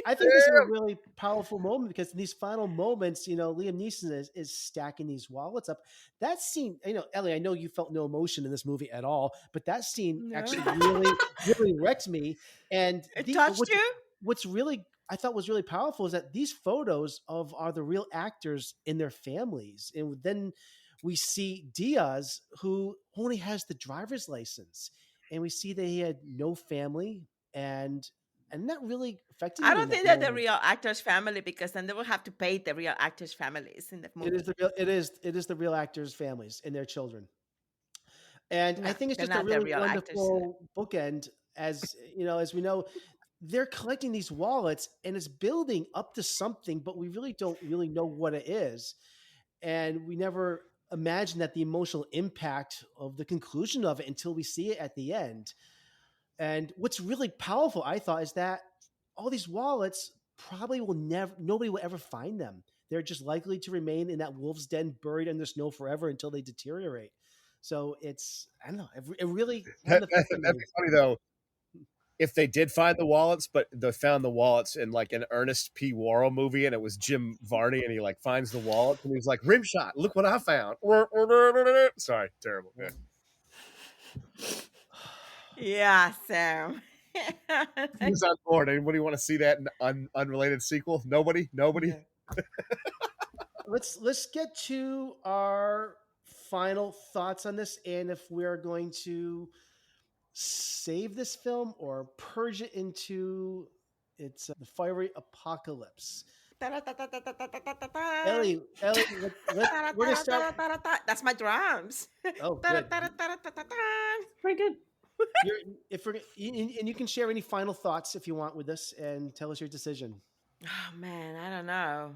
I think this is a really powerful moment because in these final moments, Liam Neeson is stacking these wallets up. That scene, Ellie, I know you felt no emotion in this movie at all, but that scene actually really, really wrecked me. And it touched you. What's really, I thought was really powerful is that these photos of are the real actors in their families. And then we see Diaz, who only has the driver's license, and we see that he had no family, and that really affected I me in don't that think they're the moment. real actors' family because then they will have to pay the real actors' families in the It is movie. the real, it is the real actors' families and their children. And I No, think it's they're just a not the really real actors. wonderful bookend, as you know, as we know, they're collecting these wallets and it's building up to something, but we really don't really know what it is. And we never imagine that the emotional impact of the conclusion of it until we see it at the end. And what's really powerful, I thought, is that all these wallets probably will never, nobody will ever find them. They're just likely to remain in that wolf's den, buried in the snow forever until they deteriorate. So it's, I don't know, it really had an effect on That'd me. be funny though if they did find the wallets, but they found the wallets in like an Ernest P. Worrell movie, and it was Jim Varney, and he like finds the wallet, and he's like, "Rim shot! Look what I found!" Sorry, terrible. Yeah. Yeah, Sam. Who's on board? Anybody want to see that unrelated sequel? Nobody. Yeah. Let's get to our final thoughts on this, and if we're going to save this film or purge it into its the fiery apocalypse. Ta-da-ta-ta-ta-ta-ta-ta-ta. Ellie, we're gonna start. Ta-da-ta-ta-ta-ta-ta. That's my drums. Oh, good. Ta-da-ta-ta-ta-ta-ta. Pretty good. You're, if we're, and you can share any final thoughts if you want with us, and tell us your decision. Oh man, I don't know.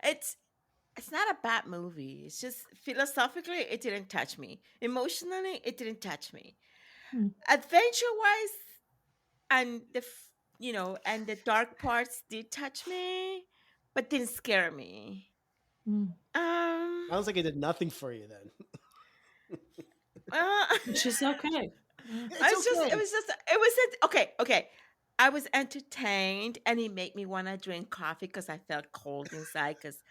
It's it's not a bad movie. It's just philosophically it didn't touch me. Emotionally it didn't touch me. Hmm. Adventure wise and and the dark parts did touch me, but didn't scare me. Hmm. Sounds like it did nothing for you then. Which is okay. It's okay. Okay. I was entertained and it made me want to drink coffee because I felt cold inside because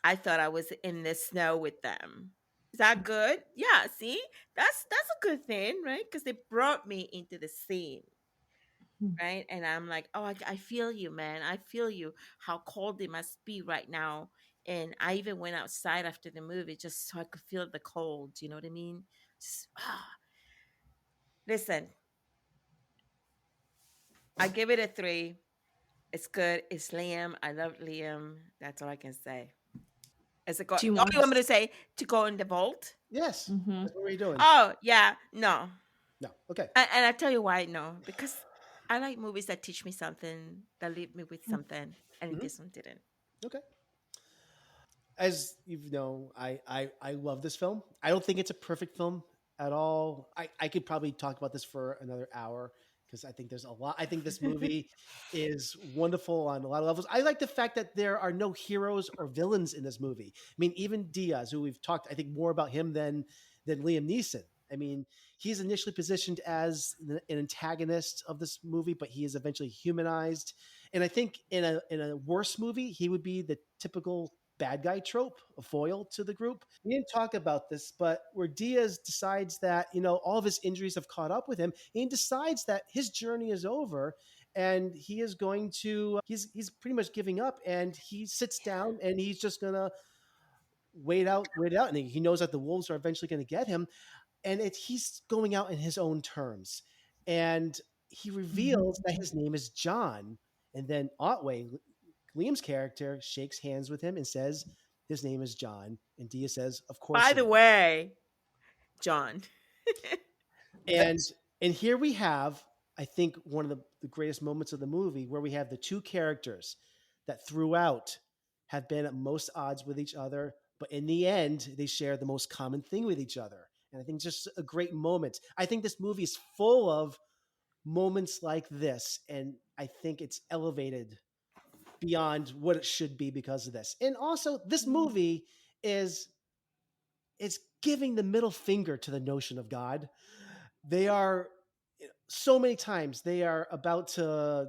I thought I was in the snow with them. Is that good? Yeah, see? That's a good thing, right? Because they brought me into the scene, Hmm. right? And I'm like, oh, I feel you, man. I feel you. How cold it must be right now. And I even went outside after the movie just so I could feel the cold. You know what I mean? Just, Listen, I give it a 3. It's good. It's Liam. I love Liam. That's all I can say. Is it go? Do you Oh, want you want me us? to say to go in the vault? Yes, Mhm. that's what we're doing. Oh yeah, no. No, okay. And I tell you why no, because I like movies that teach me something, that leave me with something, and Mhm. this one didn't. Okay. As you know, I love this film. I don't think it's a perfect film at all. I could probably talk about this for another hour because I think there's a lot. I think this movie is wonderful on a lot of levels. I like the fact that there are no heroes or villains in this movie. I mean, even Diaz, who we've talked, I think more about him than Liam Neeson. I mean, he's initially positioned as an antagonist of this movie, but he is eventually humanized. And I think in a worse movie, he would be the typical bad guy trope, a foil to the group. We didn't talk about this, but where Diaz decides that, all of his injuries have caught up with him, and he decides that his journey is over and he is going to, he's pretty much giving up, and he sits down and he's just going to wait out. And he knows that the wolves are eventually going to get him. And he's going out in his own terms. And he reveals that his name is John. And then Otway, Liam's character, shakes hands with him and says his name is John. And Dia says, "Of course." By it the is." way, John. And here we have, I think, one of the greatest moments of the movie, where we have the two characters that throughout have been at most odds with each other, but in the end, they share the most common thing with each other. And I think just a great moment. I think this movie is full of moments like this, and I think it's elevated beyond what it should be because of this. And also, this movie is giving the middle finger to the notion of God. They are, so many times they are about to,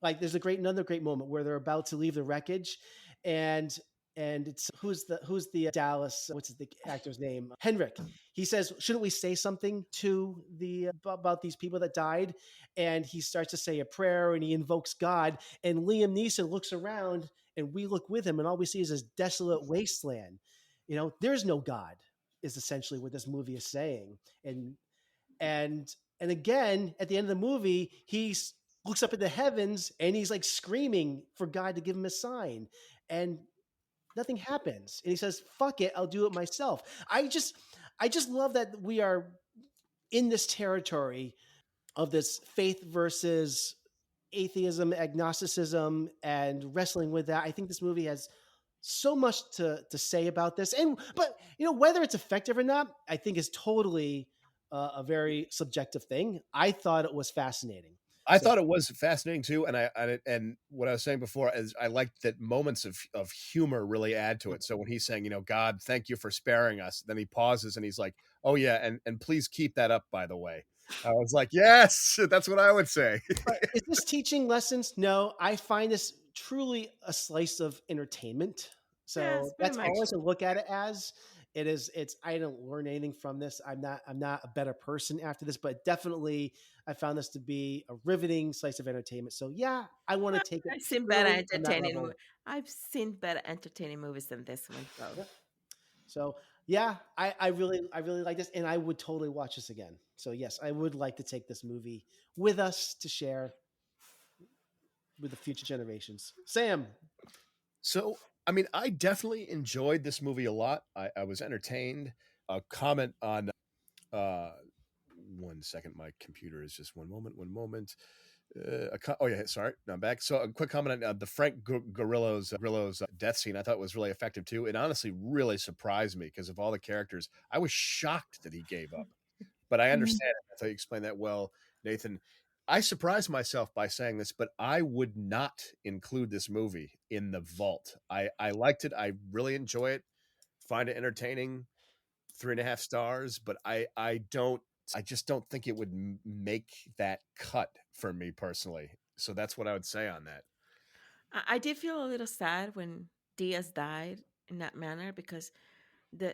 like, there's another great moment where they're about to leave the wreckage, and and it's who's the Dallas, what's the actor's name, Henrik. He says, shouldn't we say something to the about these people that died? And he starts to say a prayer and he invokes God, and Liam Neeson looks around and we look with him, and all we see is this desolate wasteland. There's no God, is essentially what this movie is saying. And and again, at the end of the movie, he looks up at the heavens and he's like screaming for God to give him a sign, and nothing happens. And he says, "Fuck it, I'll do it myself." I just love that we are in this territory of this faith versus atheism, agnosticism, and wrestling with that. I think this movie has so much to say about this, but whether it's effective or not, I think is totally a very subjective thing. I thought it was fascinating. I thought it was fascinating too, and what I was saying before is I liked that moments of humor really add to it. So when he's saying, God, thank you for sparing us, then he pauses and he's like, oh yeah, and please keep that up, by the way. I was like, yes, that's what I would say. But is this teaching lessons? No, I find this truly a slice of entertainment. Yeah, So it's pretty that's much. always to look at it as. I don't learn anything from this. I'm not a better person after this, but definitely I found this to be a riveting slice of entertainment. So yeah, I want to take it. I've seen better purely on that entertaining. level. I've seen better entertaining movies than this one. So Yeah. So yeah, I really like this, and I would totally watch this again. So yes, I would like to take this movie with us to share with the future generations. Sam. So, I mean, I definitely enjoyed this movie a lot. I was entertained. A comment on, 1 second, my computer is just one moment. Oh yeah, sorry, no, I'm back. So a quick comment on the Frank Grillo's death scene. I thought was really effective too. It honestly really surprised me because of all the characters. I was shocked that he gave up, but I understand it. I thought you explained that well, Nathan. I surprised myself by saying this, but I would not include this movie in the vault. I liked it. I really enjoy it. Find it entertaining. 3.5 stars, but I just don't think it would make that cut for me personally. So that's what I would say on that. I did feel a little sad when Diaz died in that manner because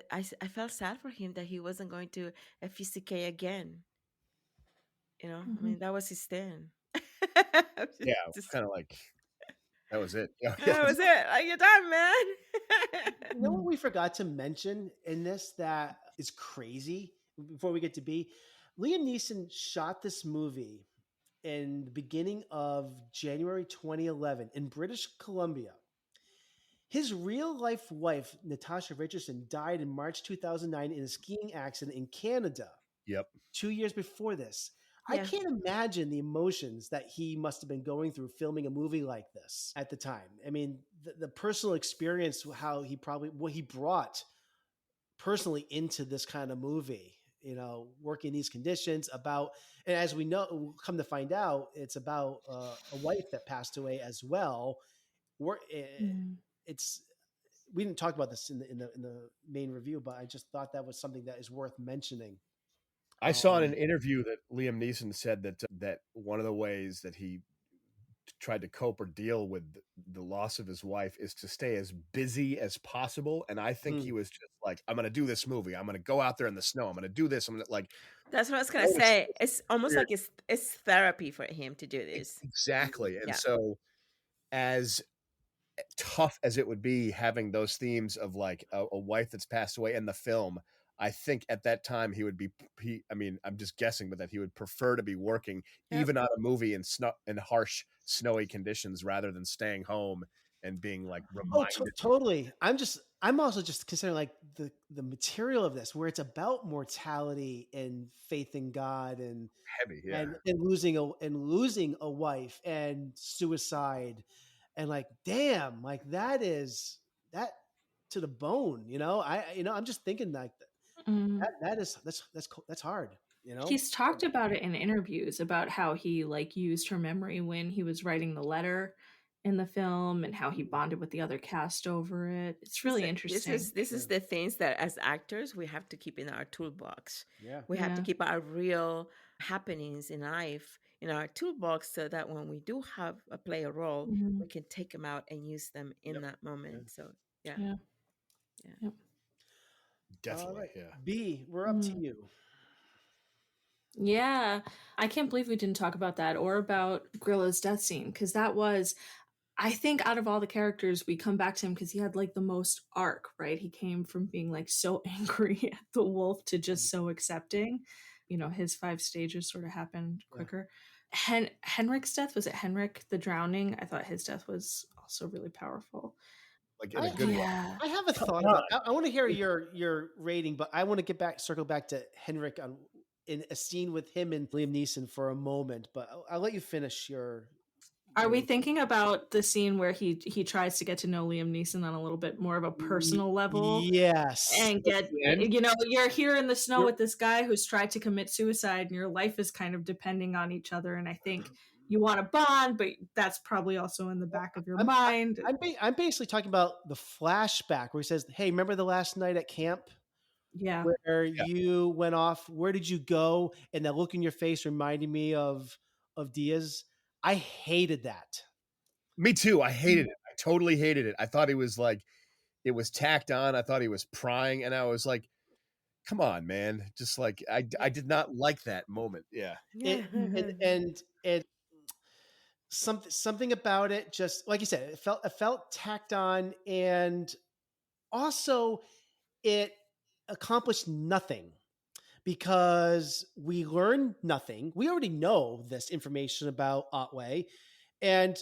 I felt sad for him that he wasn't going to FCK again. I mean, that was his stand. Yeah, it's kind of like that was it. Yeah, That was it. Like, you're done, man. You know what we forgot to mention in this that is crazy before we get to B? Liam Neeson shot this movie in the beginning of January 2011 in British Columbia. His real life wife, Natasha Richardson, died in March 2009 in a skiing accident in Canada. Yep. 2 years before this. I Yeah. can't imagine the emotions that he must have been going through filming a movie like this at the time. I mean, the personal experience, what he brought personally into this kind of movie, working in these conditions and as we know, come to find out, it's about a wife that passed away as well. It's we didn't talk about this in the main review, but I just thought that was something that is worth mentioning. I saw in an interview that Liam Neeson said that one of the ways that he tried to cope or deal with the loss of his wife is to stay as busy as possible. And I think he was just like, I'm going to do this movie. I'm going to go out there in the snow. I'm going to do this. I'm going to like. That's what I was going to say. It's almost like it's therapy for him to do this. Exactly. And Yeah. so as tough as it would be having those themes of like a wife that's passed away in the film, I think at that time I'm just guessing, but that he would prefer to be working even on a movie in harsh, snowy conditions rather than staying home and being like reminded. Totally. I'm also just considering like the material of this, where it's about mortality and faith in God and heavy, yeah. and losing a wife and suicide, and like, damn, like that to the bone, I'm just thinking like that's hard, He's talked about it in interviews about how he like used her memory when he was writing the letter in the film and how he bonded with the other cast over it. It's really interesting. This is the things that as actors we have to keep in our toolbox. Yeah. We have to keep our real happenings in life in our toolbox so that when we do play a role, we can take them out and use them in that moment. So Yeah. Yeah. Yeah. Yep. Definitely. All right. Yeah. B, we're up to Mhm. you. Yeah. I can't believe we didn't talk about that or about Gorilla's death scene, because that was, I think, out of all the characters, we come back to him because he had like the most arc, right? He came from being like so angry at the wolf to just so accepting. You know, his 5 stages sort of happened Yeah. quicker. Henrik's death, was it Henrik the drowning? I thought his death was also really powerful. Like in a good way. Yeah. I have a thought about. I want to hear your rating, but I want to circle back to Henrik in a scene with him and Liam Neeson for a moment. But I'll let you finish your. Are we thinking about the scene where he tries to get to know Liam Neeson on a little bit more of a personal level? Yes. And get, you know, you're here in the snow with this guy who's tried to commit suicide, and your life is kind of depending on each other. And I think you want to bond, but that's probably also in the back of your mind. I'm basically talking about the flashback where he says, "Hey, remember the last night at camp? Yeah. Where you went off? Where did you go?" And that look in your face reminded me of Diaz. I hated that. Me too. I hated it. I totally hated it. I thought he was like, it was tacked on. I thought he was prying, and I was like, come on, man. Just like I did not like that moment. Yeah. And something about it, just like you said, it felt tacked on, and also it accomplished nothing because we learned nothing. We already know this information about Otway, and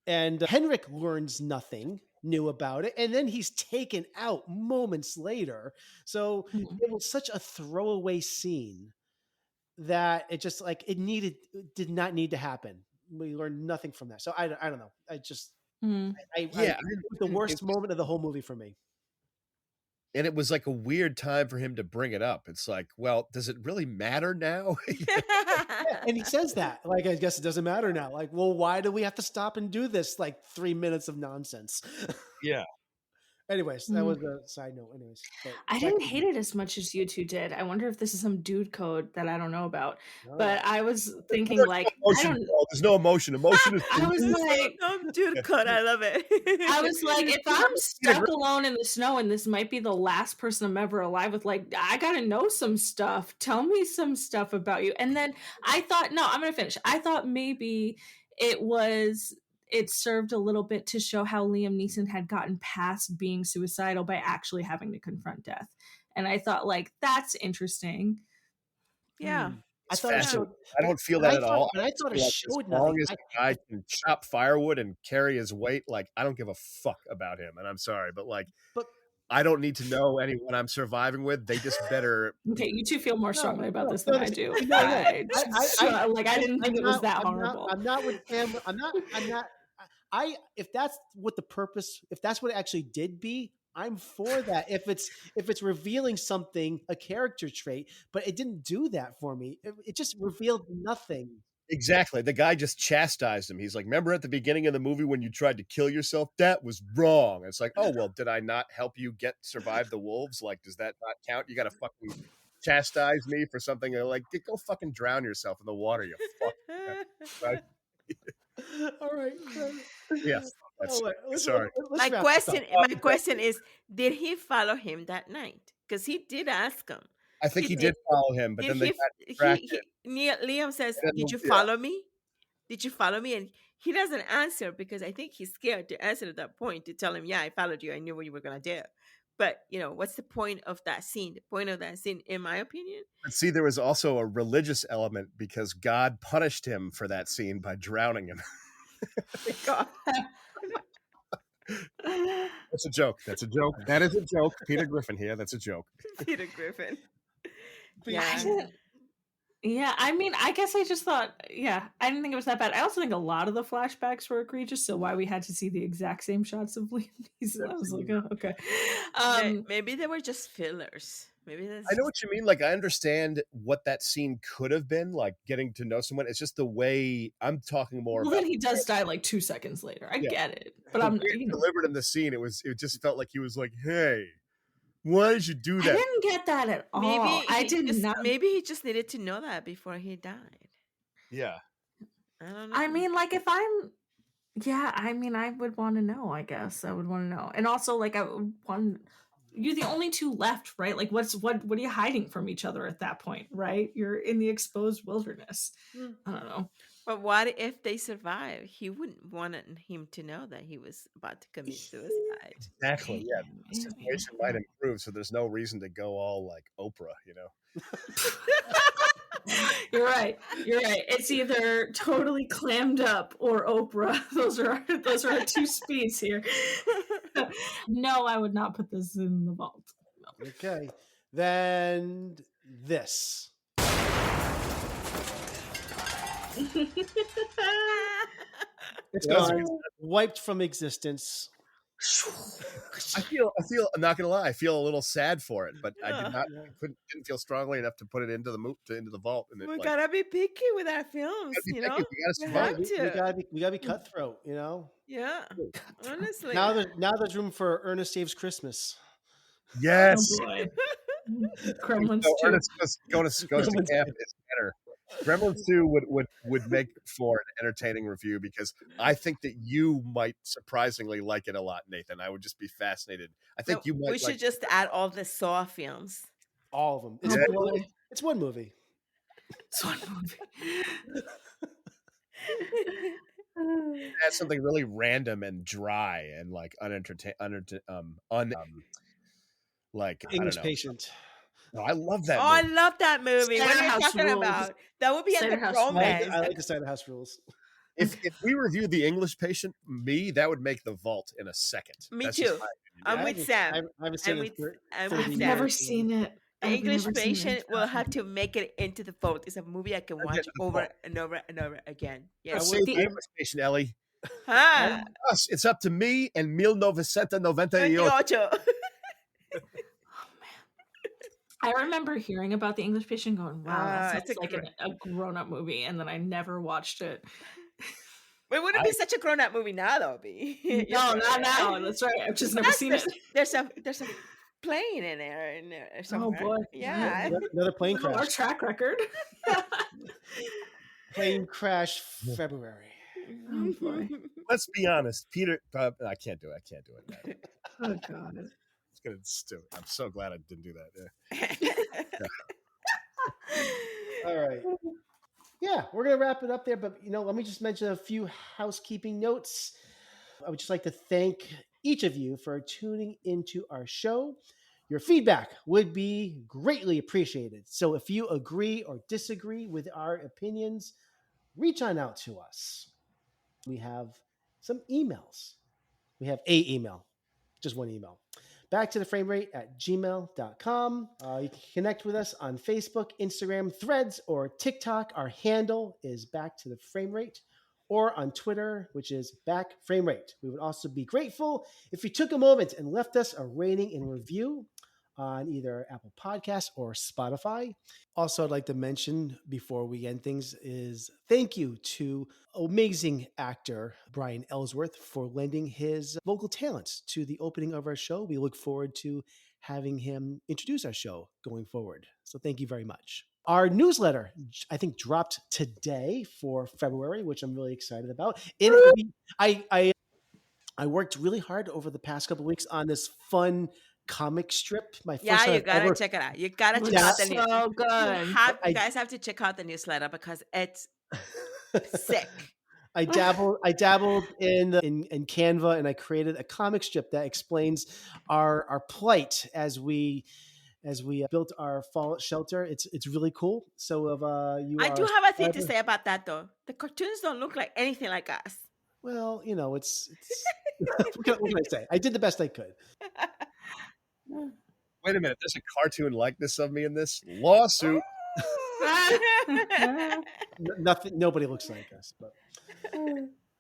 Henrik learns nothing new about it, and then he's taken out moments later. So it was such a throwaway scene that it just like it did not need to happen. We learned nothing from that. So I don't know. I just it was the worst moment of the whole movie for me. And it was like a weird time for him to bring it up. It's like, well, does it really matter now? Yeah, and he says that, like, I guess it doesn't matter now. Like, well, why do we have to stop and do this? Like 3 minutes of nonsense. Yeah. Anyways, that was a side note. Anyways, I didn't hate it as much as you two did. I wonder if this is some dude code that I don't know about. But I was thinking, like, there's no emotion. Emotion is. I was like, dude code. I love it. I was like, if I'm stuck alone in the snow and this might be the last person I'm ever alive with, like, I gotta know some stuff. Tell me some stuff about you. And then I thought, no, I'm gonna finish. I thought maybe it served a little bit to show how Liam Neeson had gotten past being suicidal by actually having to confront death. And I thought, like, that's interesting. Yeah. I thought it showed, I don't feel that at all. And I thought it Like, showed as long nothing. as the guy can chop firewood and carry his weight, like, I don't give a fuck about him. And I'm sorry, but like, I don't need to know anyone I'm surviving with. They just better. Okay, you two feel more strongly about this than I do. I didn't think it was that horrible. I'm not with him. I'm not. If that's what the purpose, if that's what it actually did be, I'm for that. If it's revealing something, a character trait, but it didn't do that for me. It just revealed nothing. Exactly. The guy just chastised him. He's like, remember at the beginning of the movie when you tried to kill yourself? That was wrong. It's like, oh, well, did I not help you survive the wolves? Like, does that not count? You got to fucking chastise me for something like, go fucking drown yourself in the water, you fuck. Right? All right. Yes. Sorry. My question is, did he follow him that night? Because he did ask him. I think he did follow him, but then they got distracted. Liam says, did you follow me? Did you follow me? And he doesn't answer because I think he's scared to answer at that point, to tell him, yeah, I followed you. I knew what you were going to do. But, what's the point of that scene? The point of that scene, in my opinion? But see, there was also a religious element because God punished him for that scene by drowning him. God. That's a joke. That is a joke. Peter Griffin here. That's a joke. Peter Griffin. Yeah, I mean, I guess I just thought, I didn't think it was that bad. I also think a lot of the flashbacks were egregious, so why we had to see the exact same shots of Liam Neeson, I was like, oh, okay. Maybe they were just fillers. Maybe that's... I know what you mean. Like, I understand what that scene could have been, like getting to know someone. It's just the way I'm talking more about. Well, then he does die like 2 seconds later. I get it, but I'm delivered in the scene. It just felt like he was like, "Hey, why did you do that?" I didn't get that at all. Maybe he just needed to know that before he died. Yeah. I don't know. I mean, like, if I'm Yeah, I mean, I would want to know, I guess. I would want to know. And also, like, I would want you're the only two left, right? Like, what are you hiding from each other at that point, right? You're in the exposed wilderness. I don't know. But what if they survive? He wouldn't want him to know that he was about to commit suicide. Exactly. Yeah. The situation might improve, so there's no reason to go all like Oprah, you know. You're right. It's either totally clammed up or Oprah. Those are our two speeds here. No, I would not put this in the vault. No. Okay. Then this. It's gone. Wiped from existence. I feel. I'm not gonna lie. I feel a little sad for it, but I didn't feel strongly enough to put it into the vault. And We gotta be picky with our films, you know. We gotta survive. We gotta be cutthroat, you know. Yeah, honestly. Now there's room for Ernest Saves Christmas. Yes. Oh boy. Gremlins So 2. Ernest goes to camp is better. Gremlins 2 would make for an entertaining review because I think that you might surprisingly like it a lot, Nathan. I would just be fascinated. I think you might. We should just add all the Saw films. All of them. It's one movie. It's one movie. That's something really random and dry and like like English Patient. No, I love that. Oh, I love that movie. What are you talking Rules. about? That would be at the romance. I like the Cider House Rules. If we review The English Patient, that would make the vault in a second. Me That's too. just my opinion. I'm with Sam. I haven't seen it. I've never seen it. The I've English never seen Patient it. will have to make it into the vault. It's a movie I can watch over and over and over again. Yes. Say The English Patient, Ellie. Ah. It's up to me and 1998. 98. I remember hearing about The English Patient going, wow, that it's sounds like a grown-up movie, and then I never watched it. It wouldn't be such a grown-up movie now, though, B. No, not now. That's right. I've just never seen it. There's a plane in there somewhere. Oh boy. Yeah. Another plane crash. Our track record. Plane crash February. Oh boy. Let's be honest, Peter. I can't do it. Oh god. I'm so glad I didn't do that. All right. Yeah, we're gonna wrap it up there, but let me just mention a few housekeeping notes. I would just like to thank each of you for tuning into our show. Your feedback would be greatly appreciated. So if you agree or disagree with our opinions, reach on out to us. We have some emails. We have a email, just one email. backtotheframerate@gmail.com. You can connect with us on Facebook, Instagram, Threads, or TikTok. Our handle is Back to the Frame Rate, or on Twitter, which is Back Frame Rate. We would also be grateful if you took a moment and left us a rating and review on either Apple Podcasts or Spotify. Also, I'd like to mention before we end things is thank you to amazing actor Brian Ellsworth for lending his vocal talents to the opening of our show. We look forward to having him introduce our show going forward. So thank you very much. Our newsletter, I think, dropped today for February, which I'm really excited about. I worked really hard over the past couple of weeks on this fun comic strip. You gotta check it out. You gotta check out the newsletter. So good. You guys have to check out the newsletter because it's sick. I dabbled in Canva, and I created a comic strip that explains our plight as we built our fallout shelter. It's really cool. So I do have a thing to say about that though. The cartoons don't look like anything like us. Well, it's what can I say? I did the best I could. Wait a minute. There's a cartoon likeness of me in this lawsuit. Nobody looks like us. But.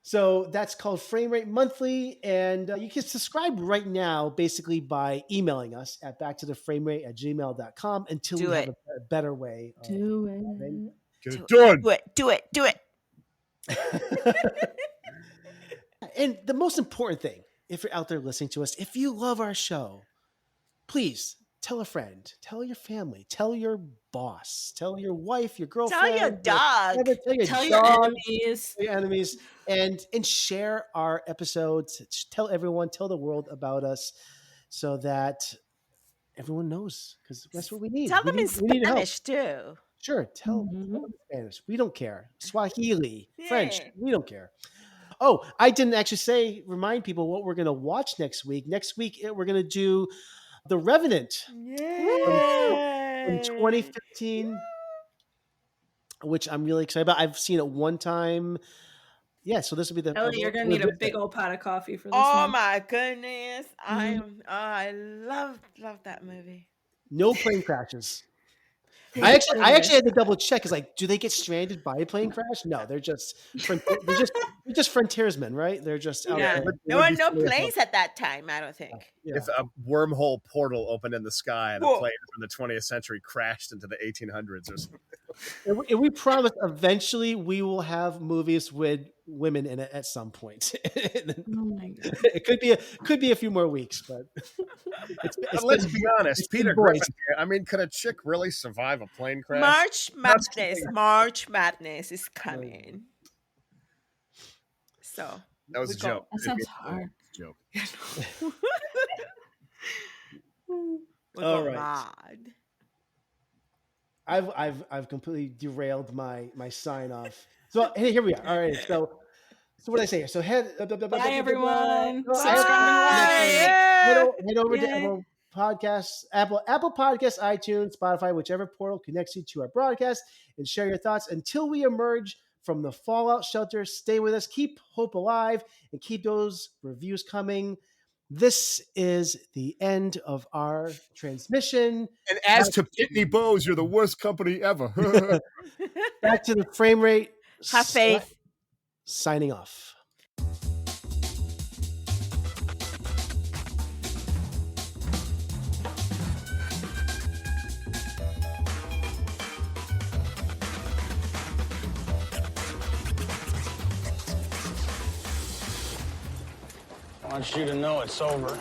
So that's called Frame Rate Monthly, and you can subscribe right now basically by emailing us at backtotheframerate@gmail.com until we have a better way. Do it. Do it. And the most important thing, if you're out there listening to us, if you love our show, please tell a friend, tell your family, tell your boss. Tell your wife, your girlfriend. Tell your dog. Tell your enemies. Your enemies. And share our episodes. Tell everyone, tell the world about us so that everyone knows, because that's what we need. Tell them in need Spanish too. Sure, tell them in Spanish. We don't care. Swahili, French, Yeah. we don't care. Oh, I didn't actually remind people what we're going to watch next week. Next week, we're going to do The Revenant from 2015, which I'm really excited about. I've seen it one time. Yeah, so this will be the. Ellie, you're gonna need a big old pot of coffee for this Oh one. my goodness. I love that movie. No plane crashes. I actually had to double check. Because do they get stranded by a plane crash? No, they're just frontiersmen, right? They're just out there. There were no planes at that time, I don't think. Yeah. If a wormhole portal opened in the sky and a plane from the 20th century crashed into the 1800s or something. And we promise eventually we will have movies with women in it at some point. Oh my god! It could be a few more weeks, but let's be honest, Peter Griffin here. I mean, could a chick really survive a plane crash? March Madness is coming. So that was a joke. That sounds hard. Joke. All right. I've completely derailed my sign off. So here we are. All right. So what did I say here? So Bye everyone. Subscribe. Head over to Apple Podcasts, Apple Podcasts, iTunes, Spotify, whichever portal connects you to our broadcast, and share your thoughts until we emerge from the fallout shelter. Stay with us, keep hope alive, and keep those reviews coming. This is the end of our transmission. And as to Pitney Bowes, you're the worst company ever. Back to the frame rate. Have faith. Signing off. I want you to know it's over.